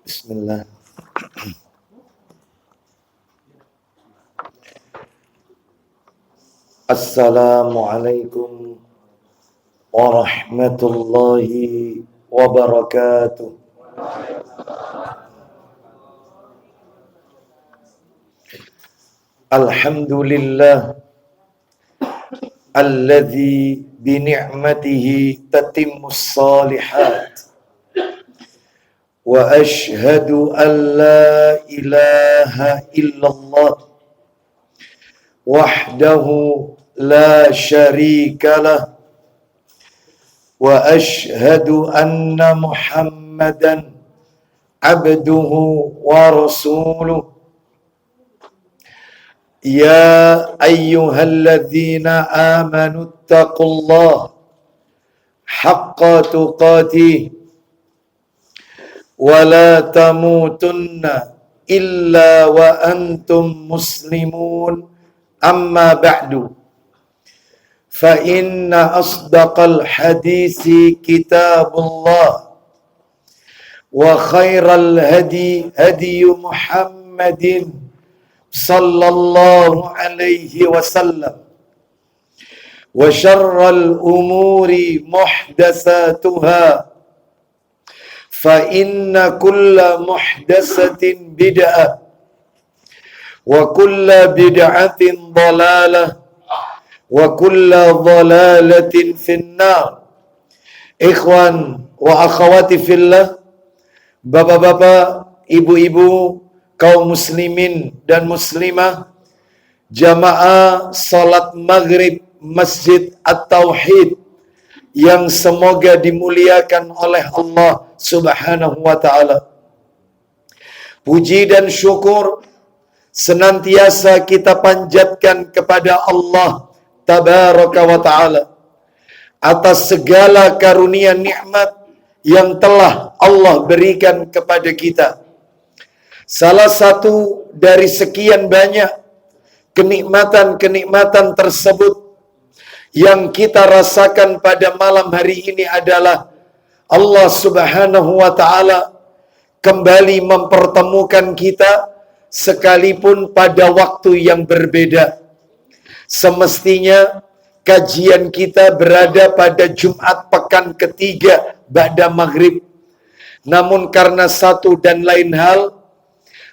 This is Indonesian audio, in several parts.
Bismillah. Assalamualaikum warahmatullahi wabarakatuh. Alhamdulillah alladzi bi ni'matihi tatimmus shalihat. Wa ashhadu an la ilaha illallah wahdahu la syarika lah wa ashhadu anna Muhammadan abduhu wa rasuluh. Ya ayyuhalladzina amanu taqullaha haqqa tuqatih wa la tamutunna illa wa antum muslimun. Amma ba'du, fa inna asdaqal hadisi kitabullah wa khairal hadi hadi Muhammadin sallallahu alaihi wasallam wa syarral umuri muhdatsatuha fa inna kulla muhdatsatin bid'ah wa kulla bid'atin dhalalah wa kulla dhalalatin finnar. Ikhwan wa akhwati fillah, bapak-bapak, ibu-ibu, kaum muslimin dan muslimah, jamaah salat maghrib Masjid At-Tauhid yang semoga dimuliakan oleh Allah Subhanahu wa ta'ala. Puji dan syukur senantiasa kita panjatkan kepada Allah Tabaraka wa ta'ala atas segala karunia nikmat yang telah Allah berikan kepada kita. Salah satu dari sekian banyak kenikmatan-kenikmatan tersebut yang kita rasakan pada malam hari ini adalah Allah Subhanahu wa ta'ala kembali mempertemukan kita sekalipun pada waktu yang berbeda. Semestinya kajian kita berada pada Jumat pekan ketiga ba'da maghrib. Namun karena satu dan lain hal,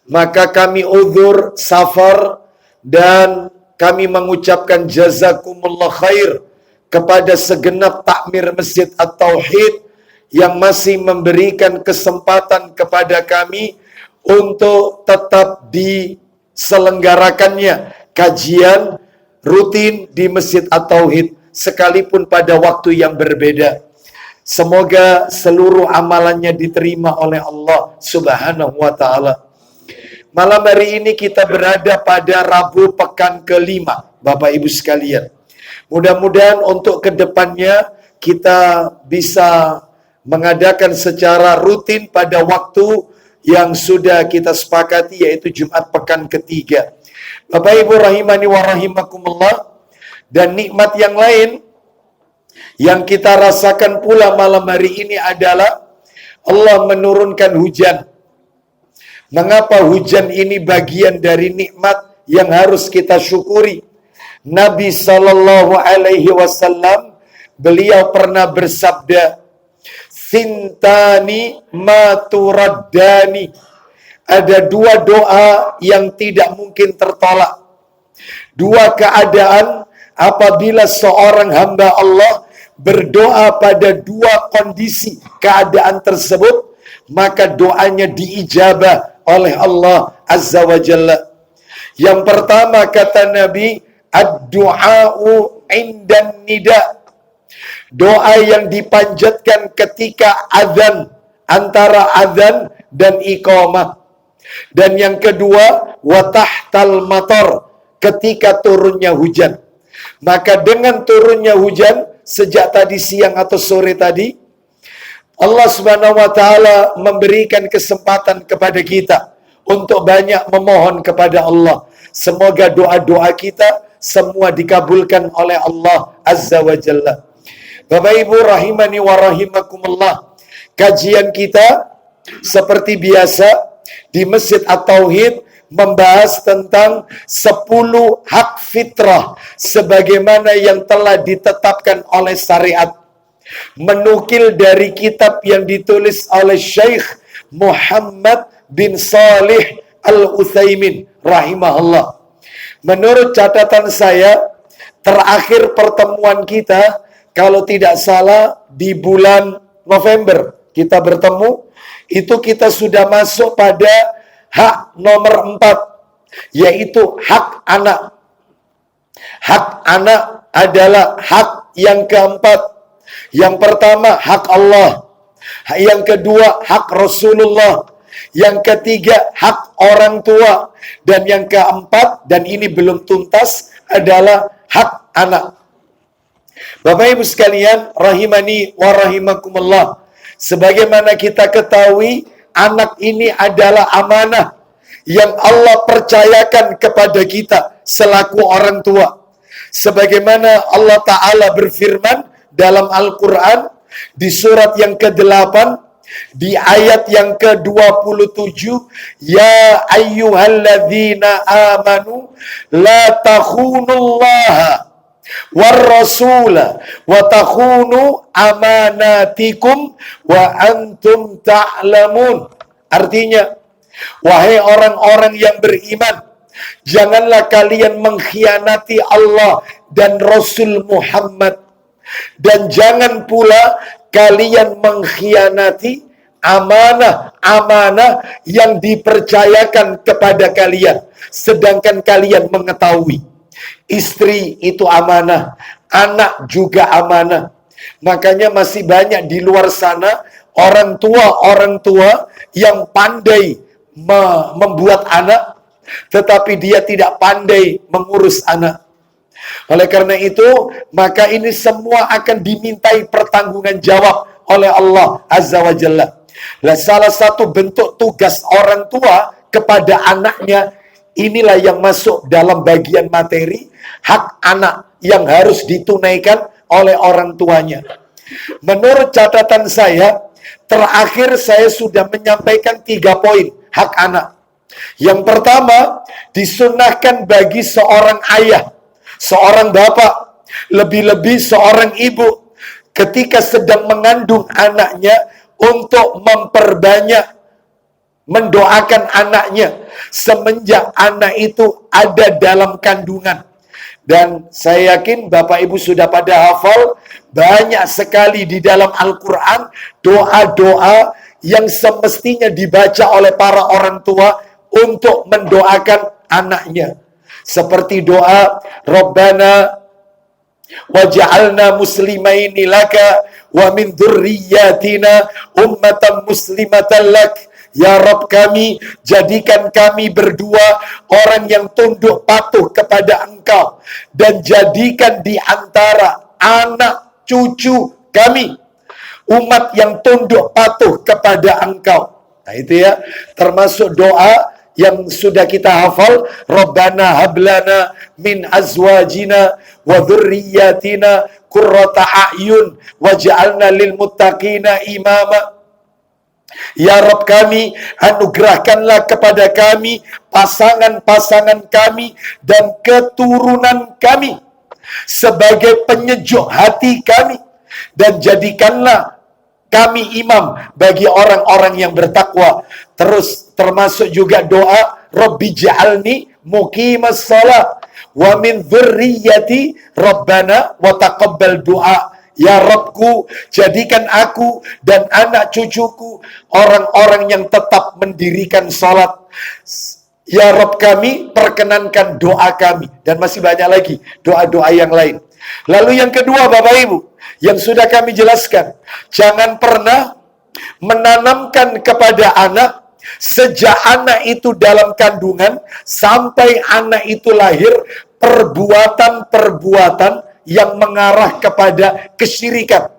maka kami uzur safar dan kami mengucapkan jazakumullah khair kepada segenap takmir Masjid At-Tauhid yang masih memberikan kesempatan kepada kami untuk tetap diselenggarakannya kajian rutin di Masjid At-Tauhid sekalipun pada waktu yang berbeda. Semoga seluruh amalannya diterima oleh Allah Subhanahu wa ta'ala. Malam hari ini kita berada pada Rabu pekan kelima, Bapak Ibu sekalian. Mudah-mudahan untuk kedepannya kita bisa mengadakan secara rutin pada waktu yang sudah kita sepakati, yaitu Jumat pekan ketiga. Bapak Ibu rahimani wa rahimakumullah, dan nikmat yang lain yang kita rasakan pula malam hari ini adalah Allah menurunkan hujan. Mengapa hujan ini bagian dari nikmat yang harus kita syukuri? Nabi sallallahu alaihi wasallam beliau pernah bersabda, "Thintani ma turaddani." Ada dua doa yang tidak mungkin tertolak. Dua keadaan apabila seorang hamba Allah berdoa pada dua kondisi keadaan tersebut, maka doanya diijabah oleh Allah Azza wa Jalla. Yang pertama kata Nabi, ad-du'a'u indan nida. Doa yang dipanjatkan ketika azan, antara azan dan iqamah. Dan yang kedua, wa tahtal matar, ketika turunnya hujan. Maka dengan turunnya hujan sejak tadi siang atau sore tadi, Allah Subhanahu wa ta'ala memberikan kesempatan kepada kita untuk banyak memohon kepada Allah. Semoga doa-doa kita semua dikabulkan oleh Allah Azza wa Jalla. Bapak Ibu rahimani wa rahimakumullah, kajian kita seperti biasa di Masjid At-Tauhid membahas tentang 10 hak fitrah sebagaimana yang telah ditetapkan oleh syariat. Menukil dari kitab yang ditulis oleh Syekh Muhammad bin Salih Al-Utsaimin rahimahullah. Menurut catatan saya, terakhir pertemuan kita, kalau tidak salah di bulan November kita bertemu, itu kita sudah masuk pada hak nomor 4, yaitu hak anak. Hak anak adalah hak yang keempat. Yang pertama, hak Allah. Yang kedua, hak Rasulullah. Yang ketiga, hak orang tua. Dan yang keempat, dan ini belum tuntas, adalah hak anak. Bapak Ibu sekalian, rahimani wa rahimakumullah. Sebagaimana kita ketahui, anak ini adalah amanah yang Allah percayakan kepada kita selaku orang tua. Sebagaimana Allah Ta'ala berfirman dalam Al-Quran, di surat yang ke-8, di ayat yang ke-27, ya ayyuhalladzina amanu la takhunullaha war rasula wa takhunu amanatikum wa antum ta'lamun. Artinya, wahai orang-orang yang beriman, janganlah kalian mengkhianati Allah dan Rasul Muhammad, dan jangan pula kalian mengkhianati amanah-amanah yang dipercayakan kepada kalian, sedangkan kalian mengetahui. Istri itu amanah, anak juga amanah. Makanya masih banyak di luar sana orang tua yang pandai membuat anak, tetapi dia tidak pandai mengurus anak. Oleh karena itu, maka ini semua akan dimintai pertanggungan jawab oleh Allah Azza wa Jalla. Nah, salah satu bentuk tugas orang tua kepada anaknya, inilah yang masuk dalam bagian materi hak anak yang harus ditunaikan oleh orang tuanya. Menurut catatan saya, terakhir saya sudah menyampaikan 3 poin hak anak. Yang pertama, disunahkan bagi seorang ayah, seorang bapak, lebih-lebih seorang ibu, ketika sedang mengandung anaknya, untuk memperbanyak mendoakan anaknya semenjak anak itu ada dalam kandungan. Dan saya yakin Bapak Ibu sudah pada hafal banyak sekali di dalam Al-Quran doa-doa yang semestinya dibaca oleh para orang tua untuk mendoakan anaknya. Seperti doa Rabbana waj'alna muslimaini laka wa min dzurriyyatina ummatan muslimatan lak. Ya Rabb kami, jadikan kami berdua orang yang tunduk patuh kepada Engkau, dan jadikan di antara anak cucu kami umat yang tunduk patuh kepada Engkau. Nah itu ya, termasuk doa yang sudah kita hafal, Rabbana hablana min azwajina wa dzurriyyatina qurrata a'yun waj'alna lil muttaqina imama. Ya Rabb kami, anugerahkanlah kepada kami pasangan-pasangan kami dan keturunan kami sebagai penyejuk hati kami, dan jadikanlah kami imam bagi orang-orang yang bertakwa. Terus termasuk juga doa Rabbi ja'alni muqimas shalah wa min dzurriyyati Rabbana wa taqabbal du'a. Ya Rabbku, jadikan aku dan anak cucuku orang-orang yang tetap mendirikan sholat. Ya Rabb kami, perkenankan doa kami. Dan masih banyak lagi doa-doa yang lain. Lalu yang kedua Bapak Ibu, yang sudah kami jelaskan, jangan pernah menanamkan kepada anak sejak anak itu dalam kandungan sampai anak itu lahir perbuatan-perbuatan yang mengarah kepada kesyirikan,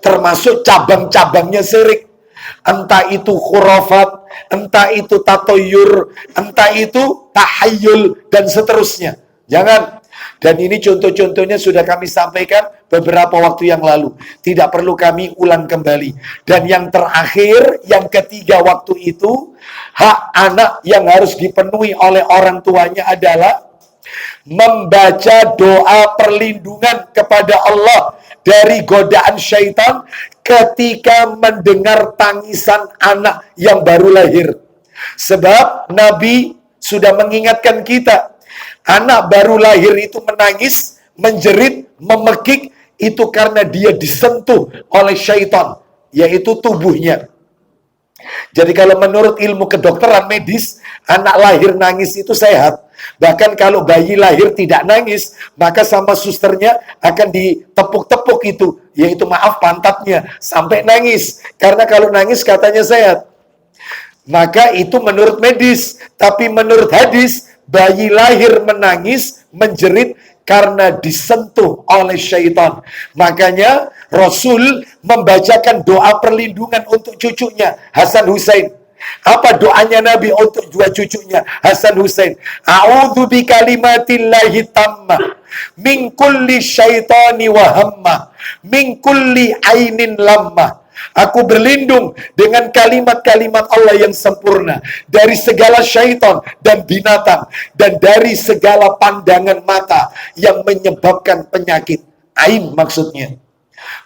termasuk cabang-cabangnya syirik. Entah itu khurafat, entah itu tatoyur, entah itu tahayyul, dan seterusnya. Jangan. Dan ini contoh-contohnya sudah kami sampaikan beberapa waktu yang lalu. Tidak perlu kami ulang kembali. Dan yang terakhir, yang ketiga waktu itu, hak anak yang harus dipenuhi oleh orang tuanya adalah membaca doa perlindungan kepada Allah dari godaan syaitan ketika mendengar tangisan anak yang baru lahir. Sebab Nabi sudah mengingatkan kita, anak baru lahir itu menangis, menjerit, memekik, itu karena dia disentuh oleh syaitan, yaitu tubuhnya. Jadi kalau menurut ilmu kedokteran medis, anak lahir nangis itu sehat. Bahkan kalau bayi lahir tidak nangis, maka sama susternya akan ditepuk-tepuk itu, yaitu pantatnya, sampai nangis. Karena kalau nangis katanya sehat. Maka itu menurut medis. Tapi menurut hadis, bayi lahir menangis, menjerit karena disentuh oleh syaitan. Makanya Rasul membacakan doa perlindungan untuk cucunya, Hasan Husain. Apa doanya Nabi untuk dua cucunya, Hasan Husain? A'udzu bikalimatillahi tammah min kulli syaitani wa hammah min kulli ainin lammah. Aku berlindung dengan kalimat-kalimat Allah yang sempurna dari segala syaitan dan binatang dan dari segala pandangan mata yang menyebabkan penyakit. Ain maksudnya.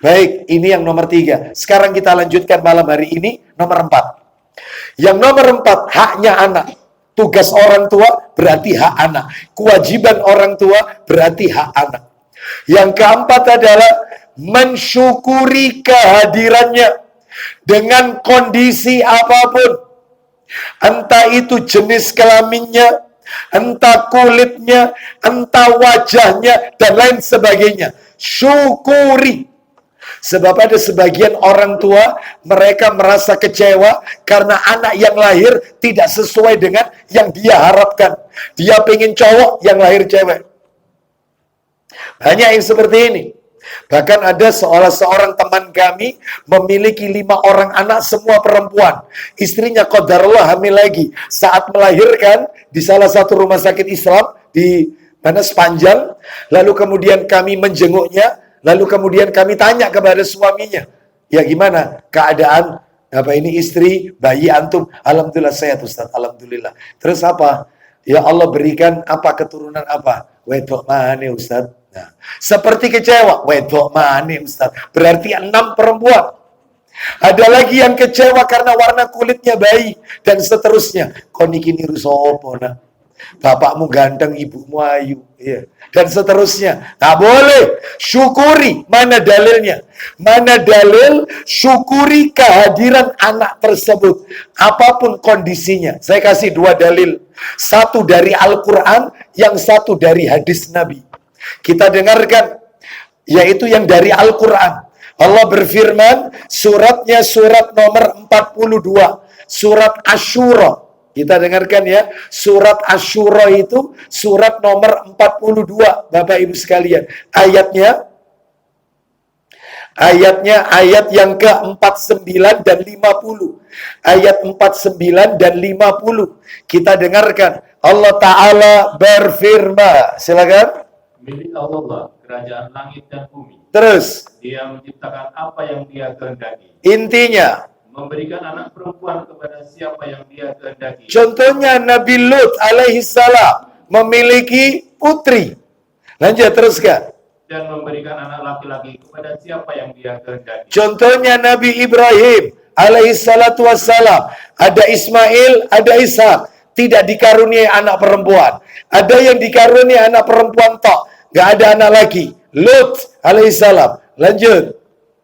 Baik, ini yang nomor 3. Sekarang kita lanjutkan malam hari ini nomor 4. Yang nomor 4, haknya anak. Tugas orang tua berarti hak anak. Kewajiban orang tua berarti hak anak. Yang keempat adalah mensyukuri kehadirannya dengan kondisi apapun. Entah itu jenis kelaminnya, entah kulitnya, entah wajahnya, dan lain sebagainya. Syukuri. Sebab ada sebagian orang tua, mereka merasa kecewa karena anak yang lahir tidak sesuai dengan yang dia harapkan. Dia pengen cowok, yang lahir cewek. Banyak yang seperti ini. Bahkan ada seorang teman kami memiliki 5 orang anak, semua perempuan. Istrinya qadarullah hamil lagi. Saat melahirkan di salah satu rumah sakit Islam di mana Sepanjang, lalu kemudian kami menjenguknya. Lalu kemudian kami tanya kepada suaminya, ya gimana keadaan ini istri, bayi antum? Alhamdulillah sehat Ustaz, alhamdulillah. Terus apa? Ya Allah berikan apa keturunan apa? Wedok mane Ustaz. Nah, seperti kecewa, wedok mane Ustaz. Berarti 6 perempuan. Ada lagi yang kecewa karena warna kulitnya bayi dan seterusnya. Kau niki niru sopo nak? Bapakmu ganteng, ibumu ayu, ya. Dan seterusnya. Nah boleh, syukuri. Mana dalilnya? Mana dalil syukuri kehadiran anak tersebut, apapun kondisinya. Saya kasih 2 dalil. Satu dari Al-Quran, yang satu dari hadis Nabi. Kita dengarkan, yaitu yang dari Al-Quran. Allah berfirman, suratnya surat nomor 42, surat Asyura. Kita dengarkan ya, surat Asyura itu surat nomor 42, Bapak Ibu sekalian. Ayat yang ke-49 dan 50. Ayat 49 dan 50. Kita dengarkan. Allah Ta'ala berfirman. Silakan. Milik Allah kerajaan langit dan bumi. Terus. Dia menciptakan apa yang dia kehendaki. Intinya. Memberikan anak perempuan kepada siapa yang dia kehendaki. Contohnya Nabi Lut alaihi salam memiliki putri. Lanjut teruskan. Dan memberikan anak laki-laki kepada siapa yang dia kehendaki. Contohnya Nabi Ibrahim alaihi salatu wassalam. Ada Ismail, ada Ishak. Tidak dikaruniai anak perempuan. Ada yang dikaruniai anak perempuan tok. Gak ada anak lagi. Lut alaihi salam. Lanjut.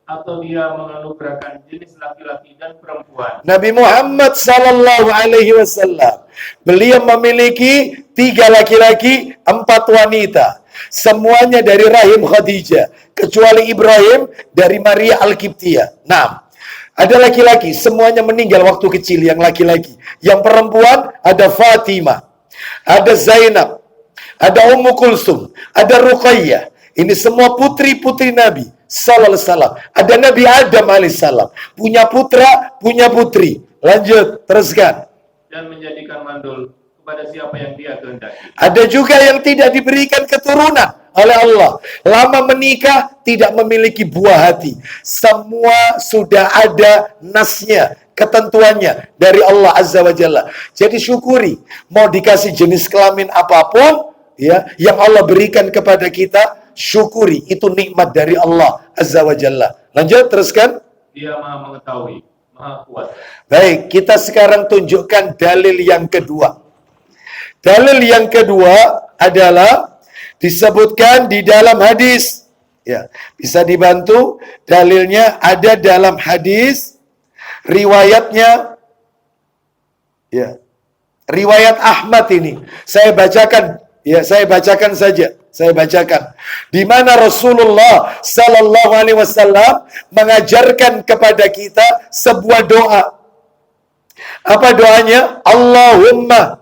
Atau dia menganugerahkan jenis laki-laki dan perempuan. Nabi Muhammad sallallahu alaihi wasallam, beliau memiliki 3 laki-laki, 4 wanita. Semuanya dari rahim Khadijah, kecuali Ibrahim dari Maria Al-Qibtiyah. Nah, ada laki-laki, semuanya meninggal waktu kecil yang laki-laki. Yang perempuan ada Fatimah, ada Zainab, ada Ummu Kulsum, ada Ruqayyah. Ini semua putri-putri Nabi sallallahu alaihi wasallam. Ada Nabi Adam alaihissalam, punya putra, punya putri. Lanjut, teruskan. Dan menjadikan mandul kepada siapa yang dia kehendaki. Ada juga yang tidak diberikan keturunan, oleh Allah. Lama menikah tidak memiliki buah hati. Semua sudah ada nasnya, ketentuannya dari Allah Azza wa Jalla. Jadi syukuri, mau dikasih jenis kelamin apapun, ya, yang Allah berikan kepada kita, syukuri, itu nikmat dari Allah Azza wa Jalla. Lanjut, teruskan. Dia Maha mengetahui, Maha kuat. Baik, kita sekarang tunjukkan dalil yang kedua. Dalil yang kedua adalah disebutkan di dalam hadis. Ya, bisa dibantu. Dalilnya ada dalam hadis, riwayatnya, ya, riwayat Ahmad ini. Saya bacakan, ya, saya bacakan saja. Saya bacakan. Di mana Rasulullah Sallallahu Alaihi Wasallam mengajarkan kepada kita sebuah doa. Apa doanya? Allahumma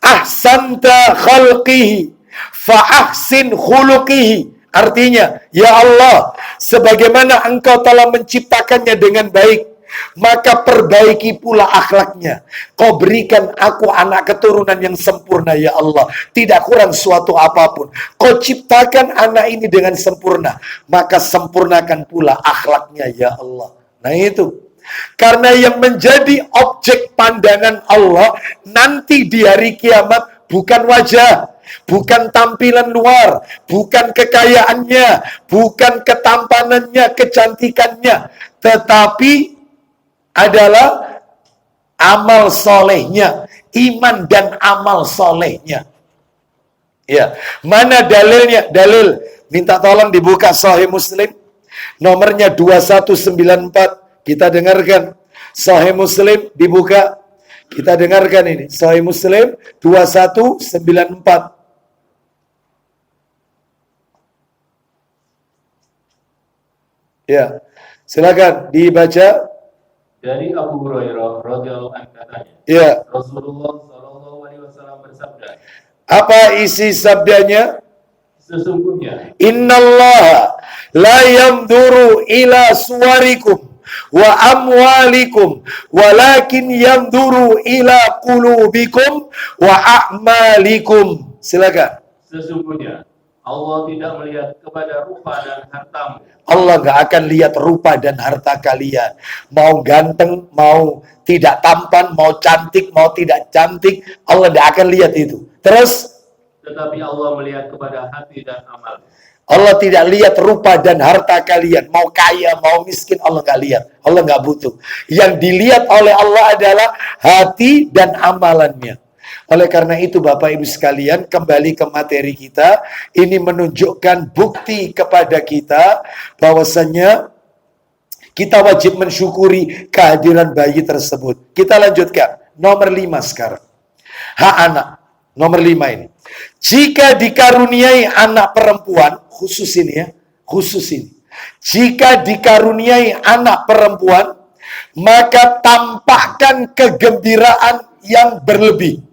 ahsanta khalqihi fa ahsin khuluqihi. Artinya, ya Allah, sebagaimana engkau telah menciptakannya dengan baik, maka perbaiki pula akhlaknya. Kau berikan aku anak keturunan yang sempurna, ya Allah. Tidak kurang suatu apapun. Kau ciptakan anak ini dengan sempurna, maka sempurnakan pula akhlaknya, ya Allah. Nah itu. Karena yang menjadi objek pandangan Allah nanti di hari kiamat bukan wajah, bukan tampilan luar, bukan kekayaannya, bukan ketampanannya, kecantikannya, tetapi adalah amal solehnya, iman dan amal solehnya. Ya, mana dalilnya? Dalil, minta tolong dibuka Sahih Muslim, nomornya 2194. Kita dengarkan. Sahih Muslim dibuka. Kita dengarkan ini. Sahih Muslim 2194. Ya, silakan dibaca. Dari Abu Hurairah radhiyallahu anhu katanya, Ya. Rasulullah Shallallahu Alaihi Wasallam bersabda, Apa isi sabdanya? sesungguhnya Innallaha la yamduru ila suwarikum wa amwalikum walakin yamduru ila qulubikum wa a'malikum. Silakan. sesungguhnya Allah tidak melihat kepada rupa dan hartamu. Allah gak akan lihat rupa dan harta kalian. Mau ganteng, mau tidak tampan, mau cantik, mau tidak cantik, Allah gak akan lihat itu. Terus, Tetapi Allah melihat kepada hati dan amal. Allah tidak lihat rupa dan harta kalian. Mau kaya, mau miskin, Allah gak lihat. Allah gak butuh. Yang dilihat oleh Allah adalah hati dan amalannya. Oleh karena itu Bapak Ibu sekalian, kembali ke materi kita, ini menunjukkan bukti kepada kita bahwasanya kita wajib mensyukuri kehadiran bayi tersebut. Kita lanjutkan, nomor 5 sekarang. Hak anak, nomor 5 ini. Jika dikaruniai anak perempuan, khusus ini ya, khusus ini. Jika dikaruniai anak perempuan, maka tampakkan kegembiraan yang berlebih.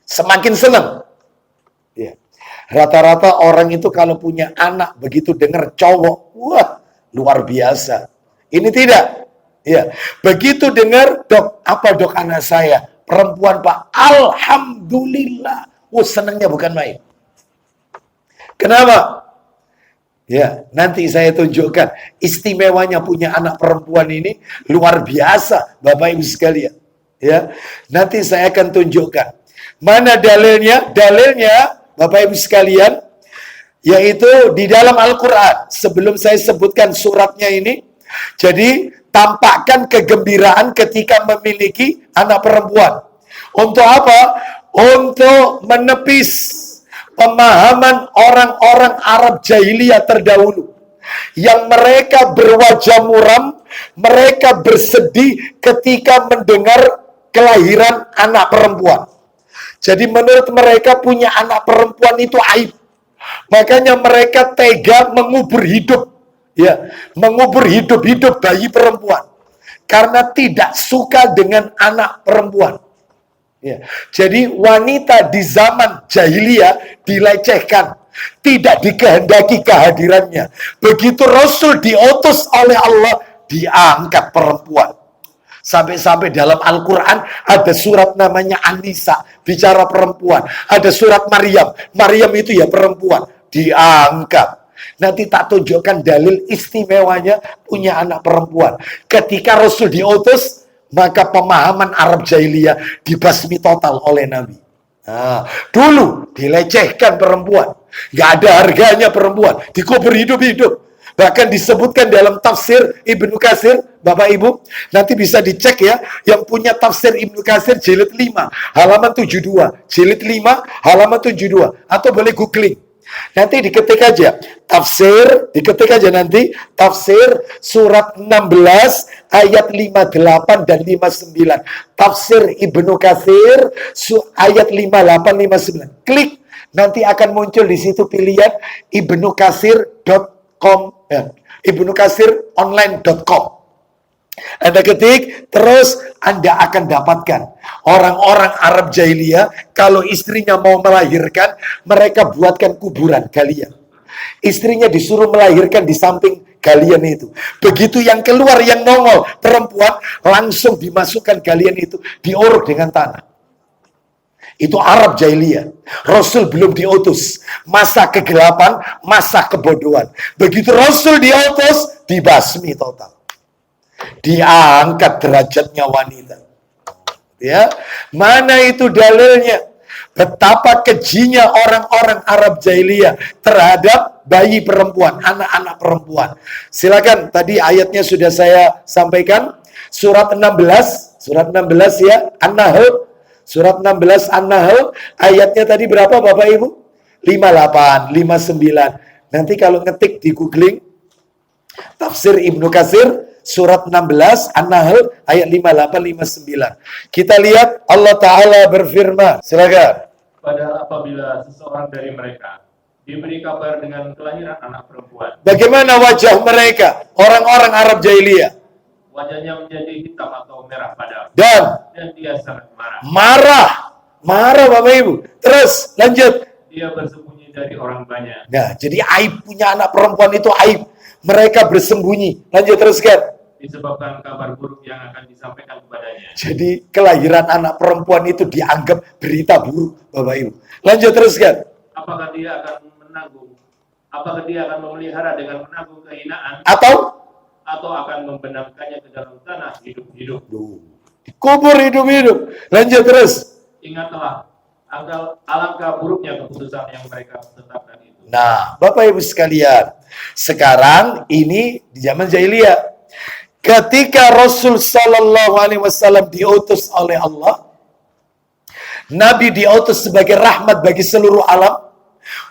Semakin senang. Ya. Rata-rata orang itu kalau punya anak begitu dengar cowok, wah luar biasa. Ini tidak. Ya. Begitu dengar, dok, apa dok anak saya? Perempuan Pak, alhamdulillah. Senangnya bukan main. Kenapa? Ya, nanti saya tunjukkan istimewanya punya anak perempuan ini luar biasa, Bapak Ibu sekalian. Ya, nanti saya akan tunjukkan. Mana dalilnya? Dalilnya, Bapak Ibu sekalian, yaitu di dalam Al-Quran. Sebelum saya sebutkan suratnya ini, jadi tampakkan kegembiraan ketika memiliki anak perempuan. Untuk apa? Untuk menepis pemahaman orang-orang Arab jahiliyah terdahulu. Yang mereka berwajah muram, mereka bersedih ketika mendengar kelahiran anak perempuan. Jadi menurut mereka punya anak perempuan itu aib. Makanya mereka tega mengubur hidup. Ya, mengubur hidup-hidup bayi perempuan. Karena tidak suka dengan anak perempuan. Ya. Jadi wanita di zaman jahiliyah dilecehkan. Tidak dikehendaki kehadirannya. Begitu Rasul diutus oleh Allah, diangkat perempuan. Sampai-sampai dalam Al-Quran ada surat namanya An-Nisa, bicara perempuan. Ada surat Maryam, Maryam itu ya perempuan. diangkat. Nanti tak tunjukkan dalil istimewanya punya anak perempuan. Ketika Rasul diutus, maka pemahaman Arab jahiliyah dibasmi total oleh Nabi. Nah, dulu dilecehkan perempuan. Gak ada harganya perempuan. Dikubur hidup-hidup. Bahkan disebutkan dalam tafsir Ibnu Katsir, Bapak Ibu, nanti bisa dicek ya, yang punya tafsir Ibnu Katsir jilid 5, halaman 72, jilid 5, halaman 72, atau boleh googling. Nanti diketik aja, diketik aja nanti, tafsir surat 16, ayat 58 dan 59. Tafsir Ibnu Katsir, ayat 58, 59. Klik, nanti akan muncul di situ pilihan ibnukatsir.com, ya, ibnukatsironline.com. Anda ketik, terus Anda akan dapatkan orang-orang Arab jahiliyah, kalau istrinya mau melahirkan, mereka buatkan kuburan galian. Istrinya disuruh melahirkan di samping galian itu. Begitu yang keluar, yang nongol, perempuan, langsung dimasukkan galian itu, diuruk dengan tanah. Itu Arab jahiliyah. Rasul belum diutus. Masa kegelapan, masa kebodohan. Begitu Rasul diutus, dibasmi total. Diangkat derajatnya wanita. Ya, mana itu dalilnya? Betapa kejinya orang-orang Arab jahiliyah terhadap bayi perempuan, anak-anak perempuan. Silakan, tadi ayatnya sudah saya sampaikan. Surat 16 ya, An-Nahl. Surat 16 An-Nahl, ayatnya tadi berapa Bapak Ibu? 58, 59. Nanti kalau ngetik di googling, tafsir Ibnu Katsir, surat 16 An-Nahl ayat 58 59. Kita lihat Allah Ta'ala berfirman. Silakan. Padahal apabila seseorang dari mereka diberi kabar dengan kelahiran anak perempuan, bagaimana wajah mereka? Orang-orang Arab jahiliyah. Wajahnya menjadi hitam atau merah padam. Dan dia sangat marah. Marah Bapak Ibu. Terus lanjut. Dia bersembunyi dari orang banyak. Nah, jadi aib punya anak perempuan itu aib. Mereka bersembunyi. Lanjut teruskan. Disebabkan kabar buruk yang akan disampaikan kepadanya. Jadi kelahiran anak perempuan itu dianggap berita buruk, Bapak Ibu. Lanjut teruskan. Apakah dia akan memelihara dengan menanggung kehinaan? Atau akan membenamkannya ke dalam tanah hidup-hidup. Dikubur hidup-hidup. Lanjut terus. Ingatlah, alangkah buruknya keputusan yang mereka tetapkan itu. Nah, Bapak Ibu sekalian, sekarang ini di zaman jahiliyah. Ketika Rasul Sallallahu Alaihi Wasallam diutus oleh Allah, Nabi diutus sebagai rahmat bagi seluruh alam.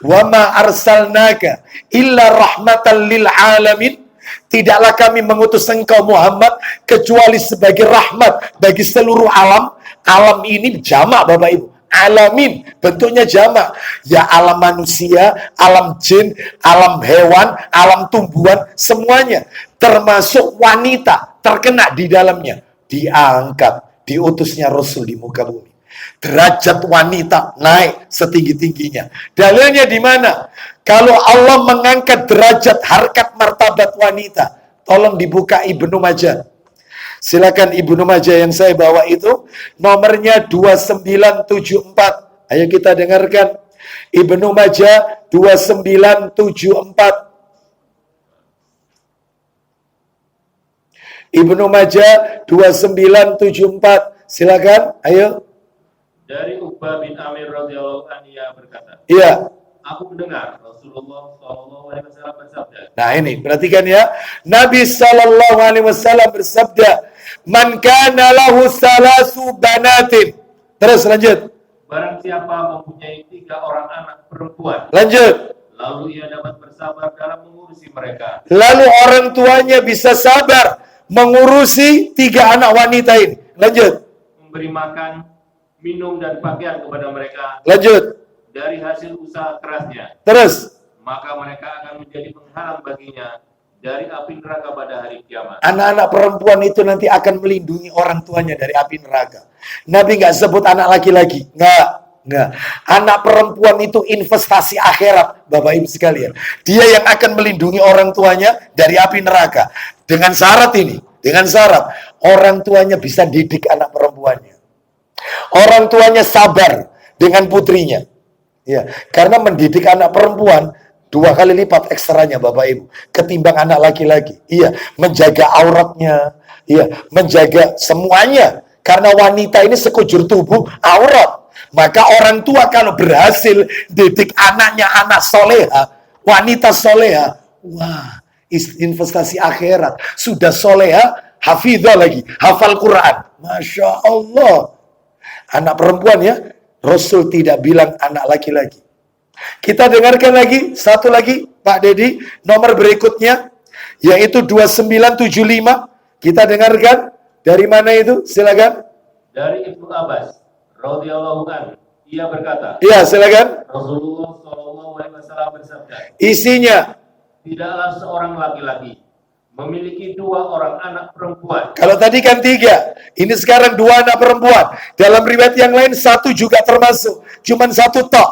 Wa ma arsalnaka illa rahmatan lil alamin. Tidaklah kami mengutus engkau Muhammad kecuali sebagai rahmat bagi seluruh alam. Alam ini jamak Bapak Ibu. Alamin bentuknya jamak. Ya alam manusia, alam jin, alam hewan, alam tumbuhan, semuanya. Termasuk wanita terkena di dalamnya. Diangkat, diutusnya Rasul di muka bumi. Derajat wanita naik setinggi-tingginya. Dalilnya di mana? Kalau Allah mengangkat derajat harkat martabat wanita, tolong dibuka Ibnu Majah. Silakan Ibnu Majah yang saya bawa itu nomornya 2974. Ayo kita dengarkan. Ibnu Majah 2974. Ibnu Majah 2974. Silakan, ayo. Dari Uqbah bin Amir radhiyallahu anhu berkata. Iya. Aku mendengar Rasulullah sallallahu alaihi wasallam bersabda. Nah, ini perhatikan ya. Nabi sallallahu alaihi wasallam bersabda, "Man kana lahu salasu banatin." Terus lanjut. Barang siapa mempunyai 3 orang anak perempuan. Lanjut. Lalu ia dapat bersabar dalam mengurusi mereka. Lalu orang tuanya bisa sabar mengurusi 3 anak wanita ini. Lanjut. Memberi makan, minum dan pakaian kepada mereka. Lanjut. Dari hasil usaha kerasnya. Terus. Maka mereka akan menjadi penghalang baginya dari api neraka pada hari kiamat. Anak-anak perempuan itu nanti akan melindungi orang tuanya dari api neraka. Nabi nggak sebut anak laki-laki. Nggak. Anak perempuan itu investasi akhirat, Bapak Ibu sekalian. Dia yang akan melindungi orang tuanya dari api neraka. Dengan syarat ini. Dengan syarat. Orang tuanya bisa didik anak perempuannya. Orang tuanya sabar dengan putrinya. Ya, karena mendidik anak perempuan 2 kali lipat ekstranya Bapak Ibu ketimbang anak laki-laki. Iya, menjaga auratnya, iya, menjaga semuanya. Karena wanita ini sekujur tubuh aurat. Maka orang tua kalau berhasil didik anaknya anak soleha, wanita soleha, wah, investasi akhirat. Sudah soleha, hafizah lagi, hafal Quran. Masya Allah. Anak perempuan ya, Rasul tidak bilang anak laki-laki. Kita dengarkan lagi, satu lagi Pak Dedi, nomor berikutnya, yaitu 2975. Kita dengarkan, dari mana itu? Silakan. Dari Ibnu Abbas radhiyallahu anhu, ia berkata, Iya, silakan. Rasulullah SAW bersabda, isinya, tidaklah seorang laki-laki memiliki 2 orang anak perempuan. Kalau tadi kan 3, ini sekarang 2 anak perempuan. Dalam riwayat yang lain 1 juga termasuk, cuman 1 tok,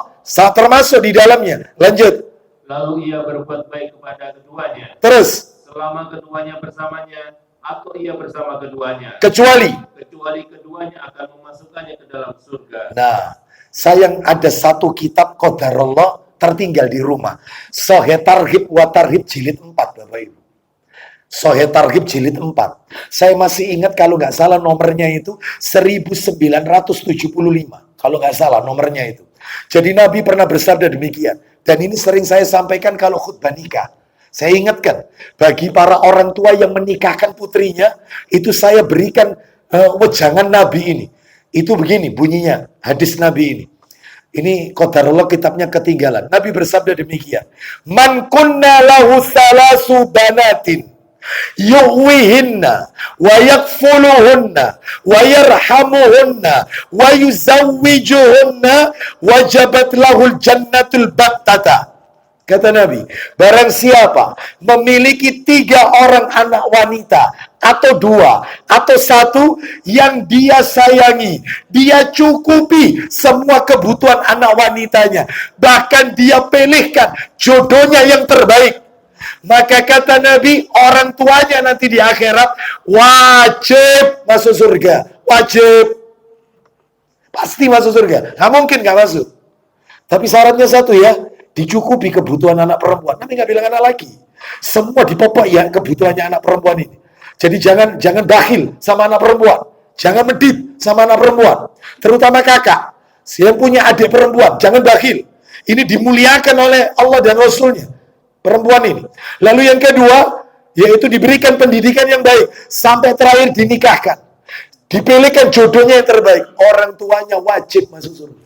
termasuk di dalamnya. Lanjut. Lalu ia berbuat baik kepada keduanya. Terus. Selama keduanya bersamanya, atau ia bersama keduanya. Kecuali keduanya akan memasukkannya ke dalam surga. Nah, sayang ada 1 kitab qadarullah tertinggal di rumah. Sahih Targhib wa Tarhib jilid 4 Bapak Ibu. Sahih Targhib jilid 4. Saya masih ingat kalau nggak salah nomornya itu 1975. Kalau nggak salah nomornya itu. Jadi Nabi pernah bersabda demikian. Dan ini sering saya sampaikan kalau khutbah nikah. Saya ingatkan, bagi para orang tua yang menikahkan putrinya, itu saya berikan wejangan Nabi ini. Itu begini bunyinya, hadis Nabi ini. Ini qadarullah kitabnya ketinggalan. Nabi bersabda demikian. Man kunna lahu salasu banatin yu'wihinna wa yakfuluhunna wa yarhamuhunna wa yuzawwijuhunna wajabat lahul jannatul battata. Kata Nabi, barang siapa memiliki 3 orang anak wanita, atau 2, atau 1 yang dia sayangi, dia cukupi semua kebutuhan anak wanitanya, bahkan dia pilihkan jodohnya yang terbaik, maka kata Nabi, orang tuanya nanti di akhirat wajib masuk surga. Wajib. Pasti masuk surga. Nggak mungkin nggak masuk. Tapi syaratnya 1 ya, dicukupi kebutuhan anak perempuan. Nabi nggak bilang anak laki. Semua dipopok ya kebutuhannya anak perempuan ini. Jadi jangan bakhil sama anak perempuan. Jangan medit sama anak perempuan. Terutama kakak. Yang punya adik perempuan, jangan bakhil. Ini dimuliakan oleh Allah dan Rasulnya. Perempuan ini. Lalu yang kedua, yaitu diberikan pendidikan yang baik. Sampai terakhir dinikahkan. Dipilihkan jodohnya yang terbaik. Orang tuanya wajib masuk surga.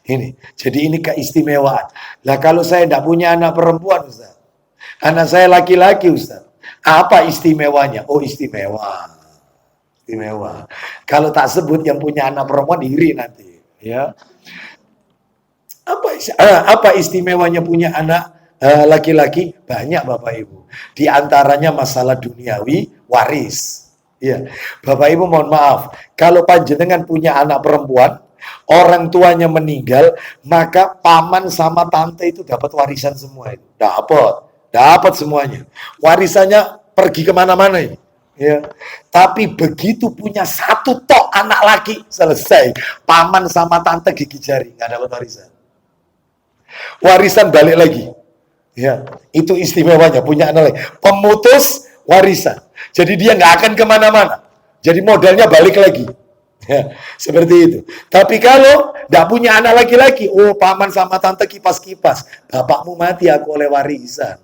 Ini, jadi ini keistimewaan. Lah kalau saya tidak punya anak perempuan, Ustaz. Anak saya laki-laki, Ustaz. Apa istimewanya? Oh, istimewa. Istimewa. Kalau tak sebut yang punya anak perempuan, iri nanti. Ya. Apa istimewanya punya anak laki-laki? Banyak Bapak Ibu. Di antaranya masalah duniawi, waris. Ya. Bapak Ibu mohon maaf. Kalau panjenengan punya anak perempuan, orang tuanya meninggal, maka paman sama tante itu dapat warisan semua itu. Dapat semuanya. Warisannya pergi kemana-mana ini. Ya. Tapi begitu punya 1 tok anak laki, selesai. Paman sama tante gigi jari, nggak dapat warisan. Warisan balik lagi. Ya, itu istimewanya punya anak laki. Pemutus warisan. Jadi dia nggak akan kemana-mana. Jadi modalnya balik lagi. Ya, seperti itu. Tapi kalau tidak punya anak laki-laki, oh paman sama tante kipas-kipas, bapakmu mati aku oleh warisan.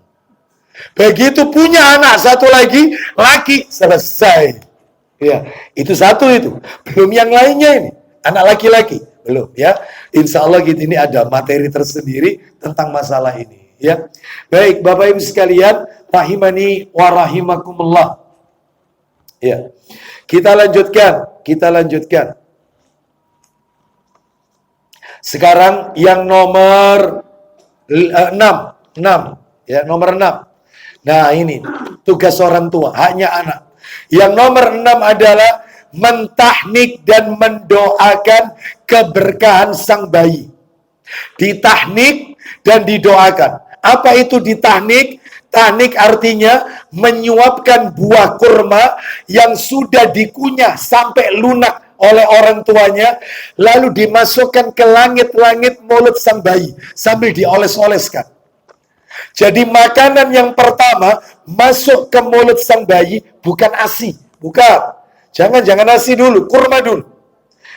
Begitu punya anak 1 lagi, laki, selesai. Ya, itu 1 itu. Belum yang lainnya ini, anak laki-laki. Belum ya. Insya Allah gitu, ini ada materi tersendiri tentang masalah ini. Ya, baik Bapak Ibu sekalian, rahimani wa rahimakumullah. Ya, kita lanjutkan. Sekarang yang nomor 6. Ya, nomor 6. Nah, ini tugas orang tua, haknya anak. Yang nomor 6 adalah mentahnik dan mendoakan keberkahan sang bayi. Ditahnik dan didoakan. Apa itu ditahnik? Tahnik artinya menyuapkan buah kurma yang sudah dikunyah sampai lunak oleh orang tuanya, lalu dimasukkan ke langit-langit mulut sang bayi sambil dioles-oleskan. Jadi makanan yang pertama masuk ke mulut sang bayi bukan ASI, bukan. Jangan ASI dulu, kurma dulu.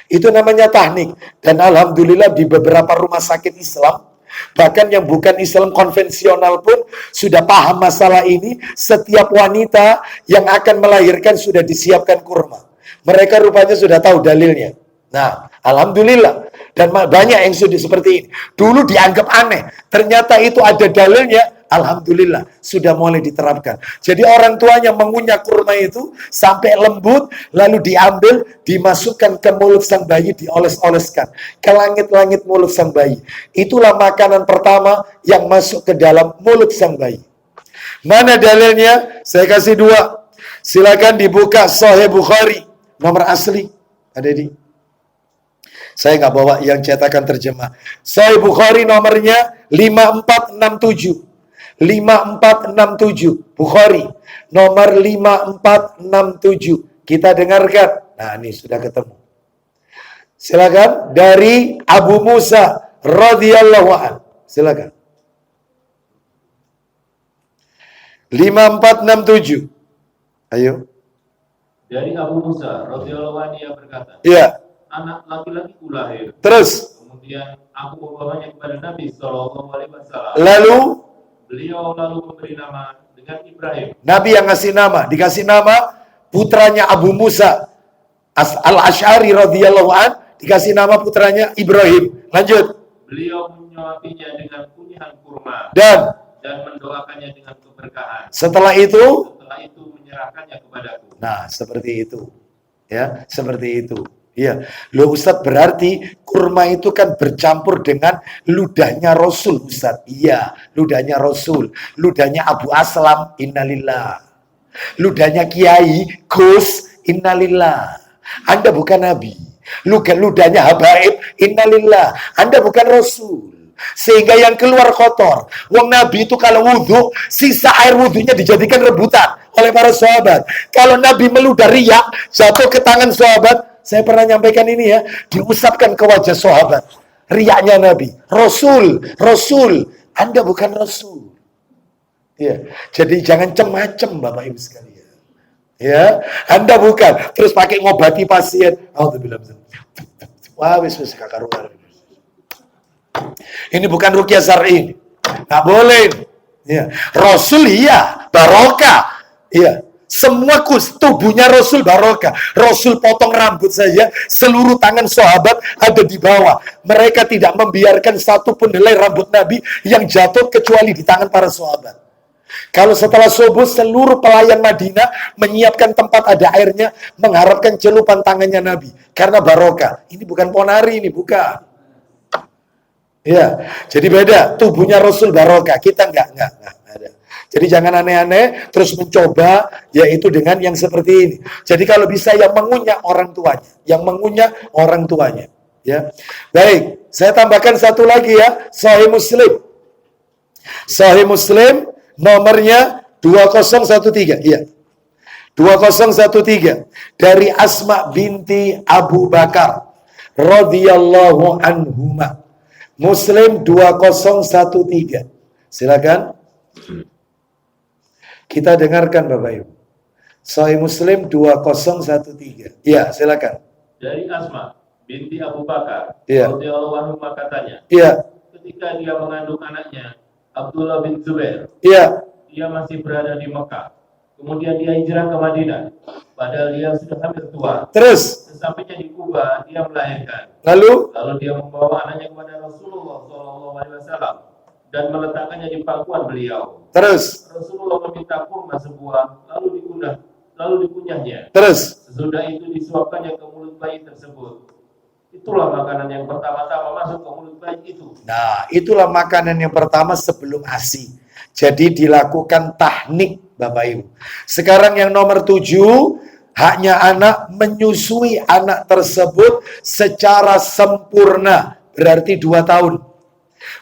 Itu namanya tahnik. Dan alhamdulillah di beberapa rumah sakit Islam, bahkan yang bukan Islam konvensional pun sudah paham masalah ini. Setiap wanita yang akan melahirkan sudah disiapkan kurma. Mereka rupanya sudah tahu dalilnya. Nah, alhamdulillah. Dan banyak yang sudah seperti ini. Dulu dianggap aneh. Ternyata itu ada dalilnya. Alhamdulillah, sudah mulai diterapkan. Jadi orang tuanya mengunyah kurma itu sampai lembut, lalu diambil, dimasukkan ke mulut sang bayi, dioles-oleskan ke langit-langit mulut sang bayi. Itulah makanan pertama yang masuk ke dalam mulut sang bayi. Mana dalilnya? Saya kasih 2. Silakan dibuka Sahih Bukhari, nomor asli. Ada di? Saya nggak bawa yang cetakan terjemah. Sahih Bukhari nomornya 5467. 5467 Bukhari nomor 5467. Kita dengarkan. Nah, ini sudah ketemu. Silakan dari Abu Musa radhiyallahu anhu. Silakan. 5467. Ayo. Dari Abu Musa radhiyallahu anhu ia berkata, Iya. anak laki-laki lahir. Terus. Kemudian aku membawanya kepada Nabi Shallallahu Alaihi Wasallam. Lalu Beliau lalu memberi nama dengan Ibrahim. Nabi yang ngasih nama, dikasih nama putranya Abu Musa Al-Asy'ari radhiyallahu an, dikasih nama putranya Ibrahim. Lanjut. Beliau menyuapinya dengan kunyihan kurma Dan mendoakannya dengan keberkahan. setelah itu menyerahkannya kepadaku. Nah, seperti itu. Ya, seperti itu. Iya, loh Ustadz, berarti kurma itu kan bercampur dengan ludahnya Rasul, Ustadz. Iya, ludahnya Rasul, ludahnya Abu Aslam, innalillah. Ludahnya Kiai Gus, innalillah. Anda bukan Nabi. Ludahnya Habaib, innalillah. Anda bukan Rasul. Sehingga yang keluar kotor. Wong Nabi itu kalau wudhu, sisa air wudhunya dijadikan rebutan oleh para sahabat. Kalau Nabi meludah riak, jatuh ke tangan sahabat. Saya pernah nyampaikan ini ya, diusapkan ke wajah sahabat. Riaknya Nabi. Rasul. Anda bukan Rasul. Ya, jadi jangan cem-macem Bapak Ibu sekalian. Ya, Anda bukan. Terus pakai ngobati pasien. Alhamdulillah. Wah, wis kakaruan. Ini bukan ruqyah syar'i. Nggak boleh. Ya. Rasul iya, barokah. Iya. Semua tubuhnya Rasul barokah. Rasul potong rambut saja, seluruh tangan sahabat ada di bawah. Mereka tidak membiarkan satu pun helai rambut Nabi yang jatuh kecuali di tangan para sahabat. Kalau setelah subuh seluruh pelayan Madinah menyiapkan tempat ada airnya, mengharapkan celupan tangannya Nabi karena barokah. Ini bukan ponari, ini bukan. Ya, jadi beda. Tubuhnya Rasul barokah, kita enggak ada. Jadi jangan aneh-aneh terus mencoba yaitu dengan yang seperti ini. Jadi kalau bisa yang mengunyah orang tuanya, ya. Baik, saya tambahkan satu lagi ya, Sahih Muslim. Sahih Muslim nomornya 2013. Iya. 2013 dari Asma binti Abu Bakar radhiyallahu anhuma. Muslim 2013. Silakan. Kita dengarkan Bapak Ibu. Sahih Muslim 2013. Ya, silakan. Dari Asma binti Abu Bakar radhiyallahu anhu katanya. Iya. Ketika dia mengandung anaknya Abdullah bin Zubair. Iya. Dia masih berada di Mekah. Kemudian dia hijrah ke Madinah. Padahal dia sudah hampir tua. Terus. Sesampainya di Kuba, dia melahirkan. Lalu dia membawa anaknya kepada Rasulullah SAW dan meletakkannya di pangkuan beliau. Terus. Rasulullah meminta kurma sebuah, lalu dikunyahnya. Terus. Sesudah itu disuapkannya ke mulut bayi tersebut. Itulah makanan yang pertama-tama masuk ke mulut bayi itu. Nah, itulah makanan yang pertama sebelum ASI. Jadi dilakukan tahnik, Bapak Ibu. Sekarang yang nomor 7, haknya anak menyusui anak tersebut secara sempurna. Berarti 2 tahun.